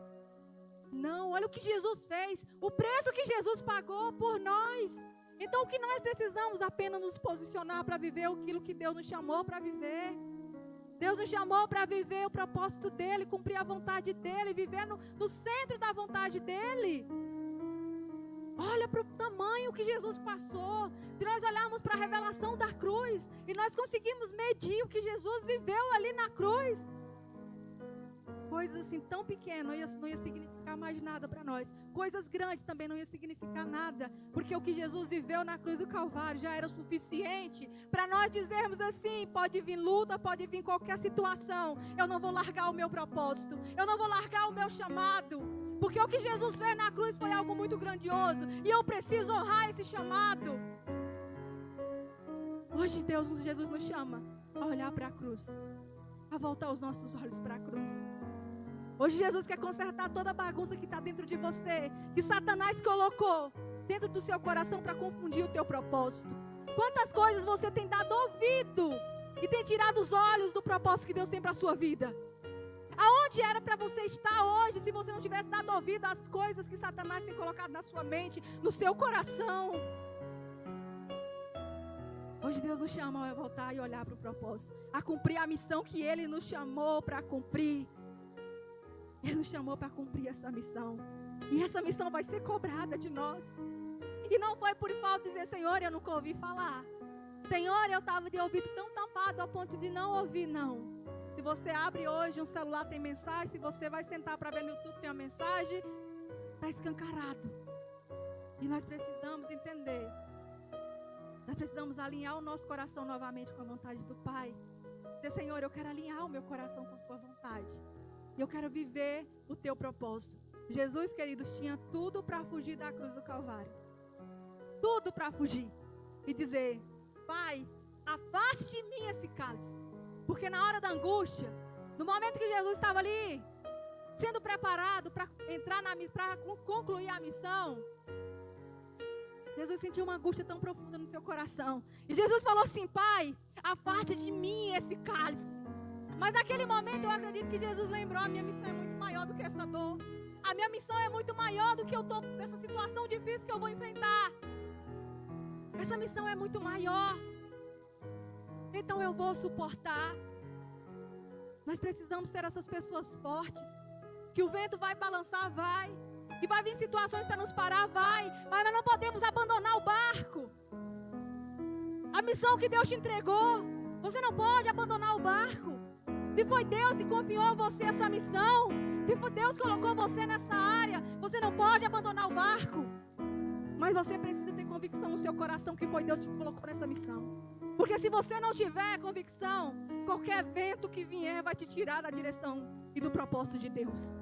Não, olha o que Jesus fez, o preço que Jesus pagou por nós. Então o que nós precisamos? Apenas nos posicionar para viver aquilo que Deus nos chamou para viver. Deus nos chamou para viver o propósito dEle, cumprir a vontade dEle, viver no centro da vontade dEle. Olha para o tamanho que Jesus passou. Se nós olharmos para a revelação da cruz e nós conseguimos medir o que Jesus viveu ali na cruz, coisas assim tão pequenas não ia significar mais nada para nós. Coisas grandes também não ia significar nada, porque o que Jesus viveu na cruz do Calvário já era suficiente para nós dizermos assim, pode vir luta, pode vir qualquer situação, eu não vou largar o meu propósito, eu não vou largar o meu chamado, porque o que Jesus fez na cruz foi algo muito grandioso, e eu preciso honrar esse chamado. Hoje Jesus nos chama a olhar para a cruz, a voltar os nossos olhos para a cruz. Hoje Jesus quer consertar toda a bagunça que está dentro de você, que Satanás colocou dentro do seu coração para confundir o teu propósito. Quantas coisas você tem dado ouvido e tem tirado os olhos do propósito que Deus tem para a sua vida? Aonde era para você estar hoje se você não tivesse dado ouvido às coisas que Satanás tem colocado na sua mente, no seu coração? Hoje Deus nos chama a voltar e olhar para o propósito, a cumprir a missão que Ele nos chamou para cumprir. Ele nos chamou para cumprir essa missão. E essa missão vai ser cobrada de nós. E não foi por falta de dizer, Senhor, eu nunca ouvi falar. Senhor, eu estava de ouvido tão tampado ao ponto de não ouvir, não. Se você abre hoje um celular, tem mensagem. Se você vai sentar para ver no YouTube, tem uma mensagem. Está escancarado. E nós precisamos entender. Nós precisamos alinhar o nosso coração novamente com a vontade do Pai. Dizer, Senhor, eu quero alinhar o meu coração com a tua vontade. E eu quero viver o teu propósito. Jesus, queridos, tinha tudo para fugir da cruz do Calvário. Tudo para fugir. E dizer, Pai, afaste de mim esse cálice. Porque na hora da angústia, no momento que Jesus estava ali, sendo preparado para entrar para concluir a missão, Jesus sentiu uma angústia tão profunda no seu coração. E Jesus falou assim, Pai, afaste de mim esse cálice. Mas naquele momento eu acredito que Jesus lembrou, a minha missão é muito maior do que essa dor. A minha missão é muito maior do que eu estou nessa situação difícil que eu vou enfrentar. Essa missão é muito maior. Então eu vou suportar. Nós precisamos ser essas pessoas fortes. Que o vento vai balançar, vai. Que vai vir situações para nos parar, vai. Mas nós não podemos abandonar o barco. A missão que Deus te entregou, você não pode abandonar o barco. Se foi Deus que confiou a você essa missão, se foi Deus que colocou você nessa área, você não pode abandonar o barco. Mas você precisa ter convicção no seu coração que foi Deus que colocou nessa missão. Porque se você não tiver convicção, qualquer vento que vier vai te tirar da direção e do propósito de Deus.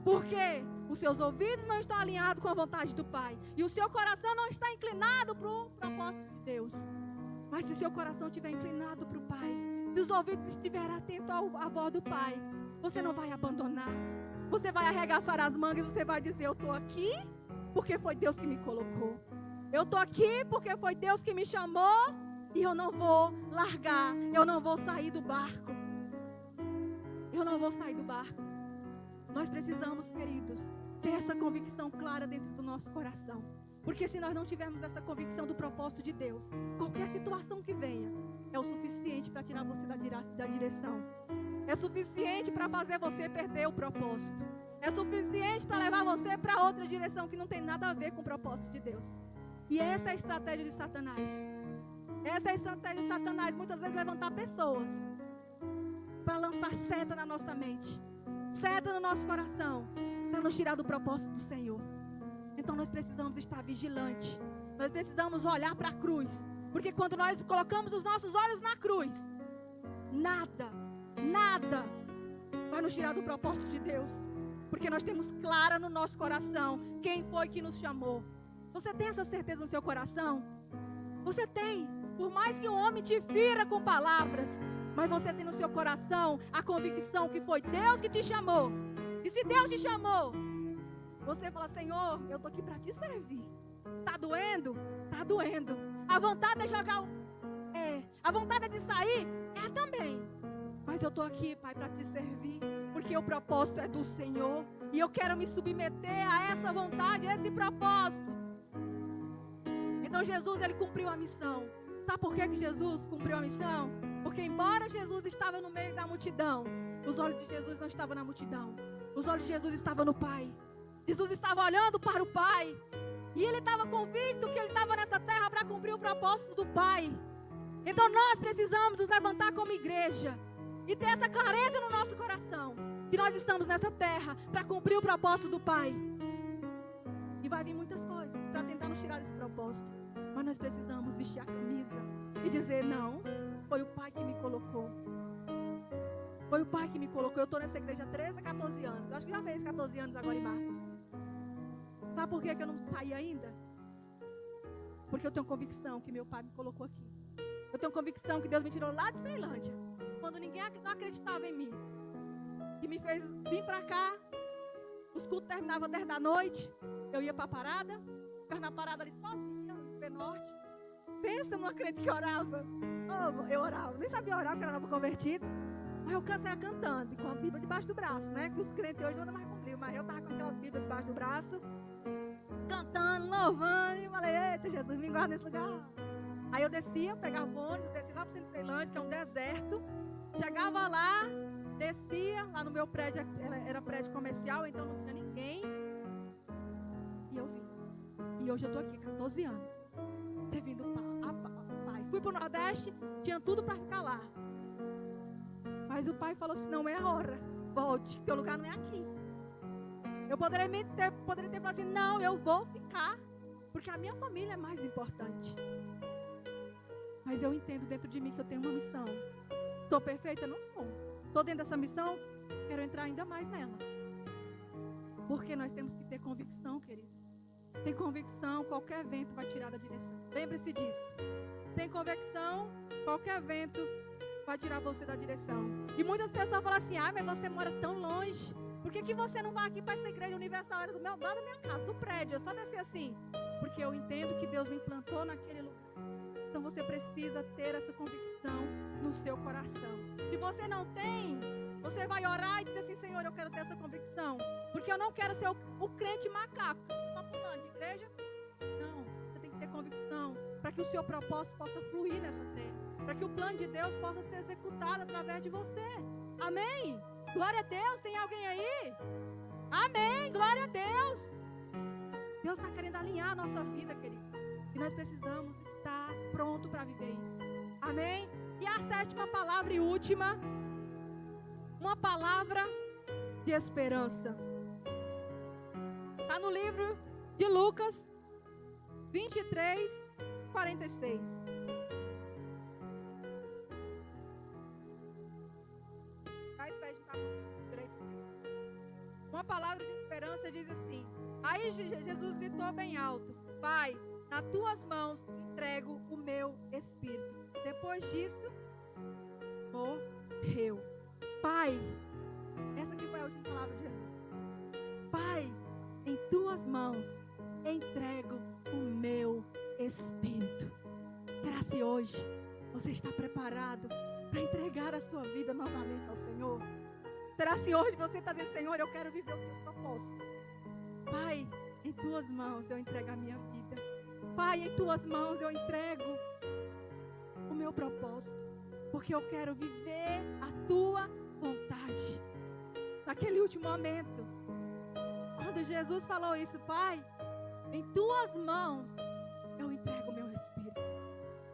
Porque os seus ouvidos não estão alinhados com a vontade do Pai. E o seu coração não está inclinado para o propósito de Deus. Mas se seu coração estiver inclinado para o Pai, se os ouvidos estiverem atentos à voz do Pai, você não vai abandonar. Você vai arregaçar as mangas e você vai dizer, eu estou aqui porque foi Deus que me colocou. Eu estou aqui porque foi Deus que me chamou. E eu não vou largar. Eu não vou sair do barco. Eu não vou sair do barco. Nós precisamos, queridos, ter essa convicção clara dentro do nosso coração. Porque se nós não tivermos essa convicção do propósito de Deus, qualquer situação que venha é o suficiente para tirar você da direção. É suficiente para fazer você perder o propósito. É suficiente para levar você para outra direção que não tem nada a ver com o propósito de Deus. E essa é a estratégia de Satanás. Essa é a estratégia de Satanás. Muitas vezes levantar pessoas para lançar seta na nossa mente, seta no nosso coração, para nos tirar do propósito do Senhor. Então nós precisamos estar vigilantes. Nós precisamos olhar para a cruz. Porque quando nós colocamos os nossos olhos na cruz, nada vai nos tirar do propósito de Deus. Porque nós temos clara no nosso coração quem foi que nos chamou. Você tem essa certeza no seu coração? Você tem. Por mais que o homem te fira com palavras, mas você tem no seu coração a convicção que foi Deus que te chamou. E se Deus te chamou, você fala, Senhor, eu estou aqui para te servir. Está doendo? Está doendo. A vontade é jogar a vontade é de sair? É também. Mas eu estou aqui, Pai, para te servir. Porque o propósito é do Senhor. E eu quero me submeter a essa vontade, a esse propósito. Então Jesus, ele cumpriu a missão. Sabe por que Jesus cumpriu a missão? Porque embora Jesus estava no meio da multidão, os olhos de Jesus não estavam na multidão. Os olhos de Jesus estavam no Pai. Jesus estava olhando para o Pai. E ele estava convicto que ele estava nessa terra para cumprir o propósito do Pai. Então nós precisamos nos levantar como igreja e ter essa clareza no nosso coração, que nós estamos nessa terra para cumprir o propósito do Pai. E vai vir muitas coisas para tentar nos tirar desse propósito. Mas nós precisamos vestir a camisa e dizer, não, foi o Pai que me colocou. Foi o Pai que me colocou. Eu estou nessa igreja há 13 a 14 anos. Eu acho que já fez 14 anos agora em março. Sabe por que eu não saí ainda? Porque eu tenho convicção que meu Pai me colocou aqui. Eu tenho convicção que Deus me tirou lá de Ceilândia, quando ninguém não acreditava em mim. que me fez vir para cá. Os cultos terminavam 10 da noite. Eu ia para a parada, ficava na parada ali sozinha, no P-Norte. Pensa numa crente que orava. Oh, eu orava, nem sabia orar porque eu era convertida. Mas eu saía cantando, com a Bíblia debaixo do braço, né? Que os crentes hoje não andam mais com livro, mas eu estava com aquela Bíblia debaixo do braço, cantando, louvando, e falei, eita Jesus, me guarda nesse lugar. Aí eu descia, pegava o ônibus, descia lá para o centro de Ceilândia, que é um deserto. Chegava lá, descia, lá no meu prédio, era prédio comercial, então não tinha ninguém. E eu vim. E hoje eu estou aqui, 14 anos, servindo o pai. Fui para o Nordeste, tinha tudo para ficar lá. Mas o pai falou assim, não é a hora, volte, teu lugar não é aqui. Eu poderia ter falado assim, não, eu vou ficar, porque a minha família é mais importante. Mas eu entendo dentro de mim que eu tenho uma missão. Sou perfeita? Não sou. Estou dentro dessa missão, quero entrar ainda mais nela. Porque nós temos que ter convicção, queridos. Tem convicção, qualquer vento vai tirar da direção. Lembre-se disso. Tem convicção, qualquer vento vai tirar você da direção. E muitas pessoas falam assim, mas você mora tão longe. Por que você não vai aqui para essa igreja universal? Era lá da minha casa, do prédio. Eu só desci assim. Porque eu entendo que Deus me plantou naquele lugar. Então você precisa ter essa convicção no seu coração. Se você não tem, você vai orar e dizer assim, Senhor, eu quero ter essa convicção. Porque eu não quero ser o crente macaco. Só pulando de igreja. Não, você tem que ter convicção para que o seu propósito possa fluir nessa terra. Para que o plano de Deus possa ser executado através de você. Amém? Glória a Deus, tem alguém aí? Amém, glória a Deus. Deus está querendo alinhar a nossa vida, queridos. E nós precisamos estar pronto para viver isso. Amém? E a sétima palavra e última, uma palavra de esperança. Está no livro de Lucas 23, 46. Uma palavra de esperança diz assim. Aí Jesus gritou bem alto: Pai, nas tuas mãos entrego o meu espírito. Depois disso, morreu. Pai, essa aqui foi a última palavra de Jesus. Pai, em tuas mãos entrego o meu espírito. Será se hoje você está preparado para entregar a sua vida novamente ao Senhor? Será se hoje você está dizendo, Senhor, eu quero viver o teu propósito? Pai, em tuas mãos eu entrego a minha vida. Pai, em tuas mãos eu entrego o meu propósito. Porque eu quero viver a tua vontade. Naquele último momento, quando Jesus falou isso, Pai, em tuas mãos eu entrego o meu espírito.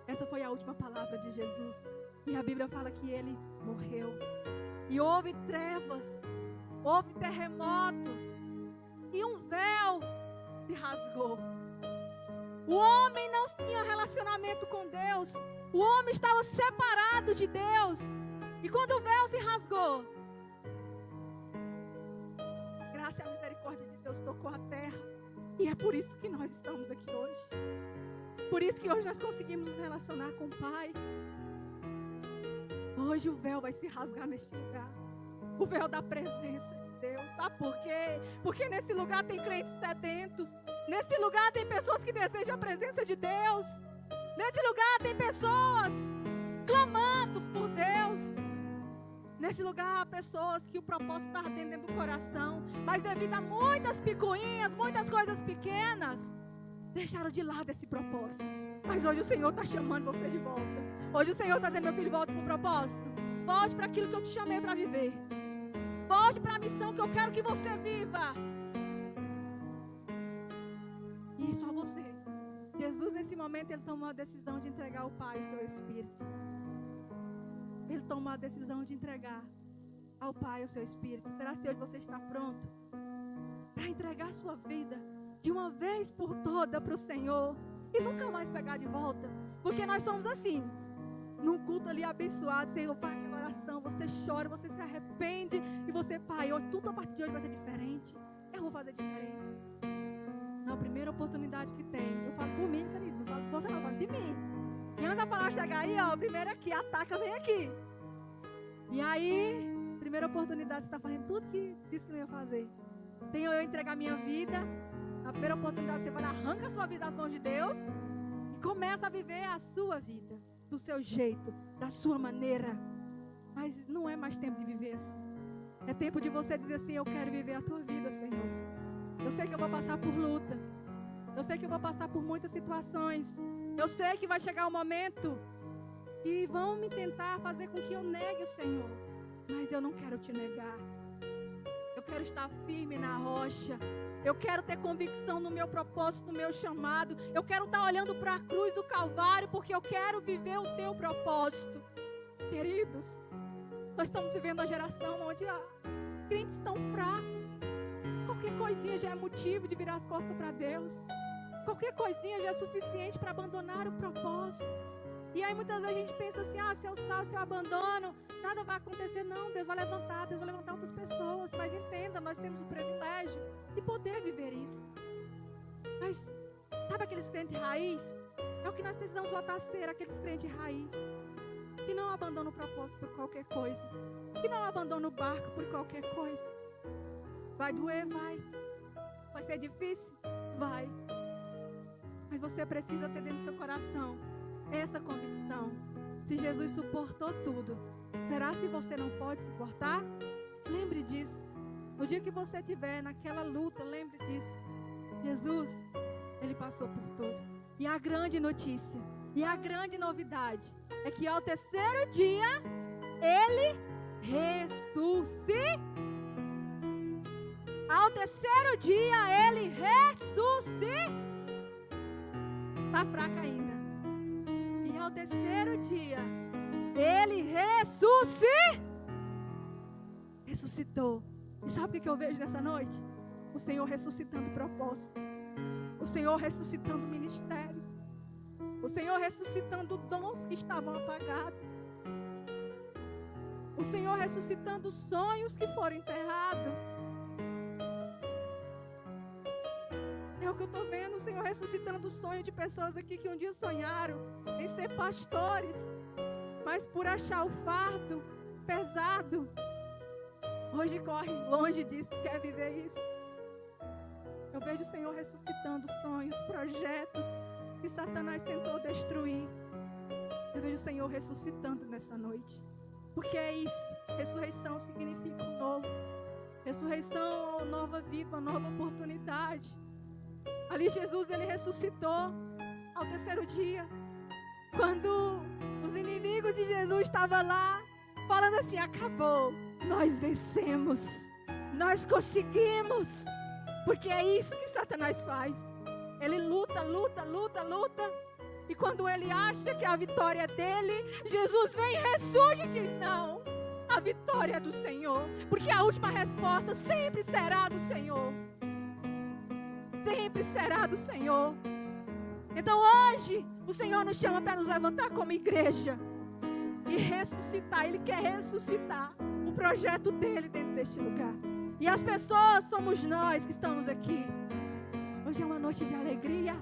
Essa foi a última palavra de Jesus. E a Bíblia fala que ele morreu. E houve trevas, houve terremotos, e um véu se rasgou. O homem não tinha relacionamento com Deus, o homem estava separado de Deus. E quando o véu se rasgou, graça e a misericórdia de Deus tocou a terra. E é por isso que nós estamos aqui hoje. Por isso que hoje nós conseguimos nos relacionar com o Pai. Hoje o véu vai se rasgar neste lugar. O véu da presença de Deus. Sabe por quê? Porque nesse lugar tem crentes sedentos. Nesse lugar tem pessoas que desejam a presença de Deus. Nesse lugar tem pessoas clamando por Deus. Nesse lugar há pessoas que o propósito está dentro do coração. Mas devido a muitas picuinhas, muitas coisas pequenas, deixaram de lado esse propósito. Mas hoje o Senhor está chamando você de volta. Hoje o Senhor está dizendo, meu filho, volte para o propósito. Volte para aquilo que eu te chamei para viver. Volte para a missão que eu quero que você viva. E só você. Jesus, nesse momento, ele tomou a decisão de entregar ao Pai o seu Espírito. Ele tomou a decisão de entregar ao Pai o seu Espírito. Será que hoje você está pronto para entregar a sua vida de uma vez por toda para o Senhor e nunca mais pegar de volta? Porque nós somos assim, num culto ali abençoado, Senhor, Pai, aquela oração, você chora, você se arrepende e você, Pai, tudo a partir de hoje vai ser diferente, eu vou fazer diferente. Na primeira oportunidade que tem, eu falo por mim, querido, não falo por você não, eu falo de mim. E antes da palavra chegar aí, ó, primeiro aqui, ataca, vem aqui. E aí, primeira oportunidade, você está fazendo tudo que disse que não ia fazer. Tenho eu entregar minha vida. Na primeira oportunidade, você vai lá, arranca a sua vida das mãos de Deus e começa a viver a sua vida, do seu jeito, da sua maneira. Mas não é mais tempo de viver assim. É tempo de você dizer assim: eu quero viver a tua vida, Senhor. Eu sei que eu vou passar por luta. Eu sei que eu vou passar por muitas situações. Eu sei que vai chegar um momento que vão me tentar fazer com que eu negue o Senhor. Mas eu não quero te negar. Eu quero estar firme na rocha. Eu quero ter convicção no meu propósito, no meu chamado. Eu quero estar olhando para a cruz do Calvário, porque eu quero viver o teu propósito. Queridos, nós estamos vivendo uma geração onde crentes estão fracos. Qualquer coisinha já é motivo de virar as costas para Deus. Qualquer coisinha já é suficiente para abandonar o propósito. E aí muitas vezes a gente pensa assim: se eu saio, se eu abandono, nada vai acontecer. Não, Deus vai levantar outras pessoas. Mas entenda, nós temos o privilégio de poder viver isso. Mas sabe aqueles crentes raiz? É o que nós precisamos voltar a ser, aqueles crentes raiz. Que não abandonam o propósito por qualquer coisa. Que não abandonam o barco por qualquer coisa. Vai doer? Vai. Vai ser difícil? Vai. Mas você precisa ter dentro do seu coração essa convicção. Se Jesus suportou tudo, será se você não pode suportar? Lembre disso. No dia que você estiver naquela luta, lembre disso. Jesus, Ele passou por tudo. E a grande notícia, e a grande novidade, é que ao terceiro dia, Ele ressuscitou. Ao terceiro dia, Ele ressuscitou. Está fraca ainda. E ao terceiro dia, Ele ressuscitou. E sabe o que eu vejo nessa noite? O Senhor ressuscitando propósito. O Senhor ressuscitando ministérios. O Senhor ressuscitando dons que estavam apagados. O Senhor ressuscitando sonhos que foram enterrados. É o que eu estou vendo, o Senhor ressuscitando o sonho de pessoas aqui que um dia sonharam em ser pastores, mas por achar o fardo pesado, hoje corre longe disso, quer viver isso. Eu vejo o Senhor ressuscitando sonhos, projetos que Satanás tentou destruir. Eu vejo o Senhor ressuscitando nessa noite, porque é isso. Ressurreição significa um novo. Ressurreição é uma nova vida, uma nova oportunidade. Ali Jesus, Ele ressuscitou ao terceiro dia, quando os inimigos de Jesus estavam lá, falando assim: acabou, nós vencemos, nós conseguimos, porque é isso que Satanás faz. Ele luta, e quando ele acha que a vitória é dele, Jesus vem e ressurge e diz: não, a vitória é do Senhor, porque a última resposta sempre será do Senhor. Sempre será do Senhor. Então hoje o Senhor nos chama para nos levantar como igreja e ressuscitar. Ele quer ressuscitar o projeto dele dentro deste lugar. E as pessoas somos nós que estamos aqui. Hoje é uma noite de alegria.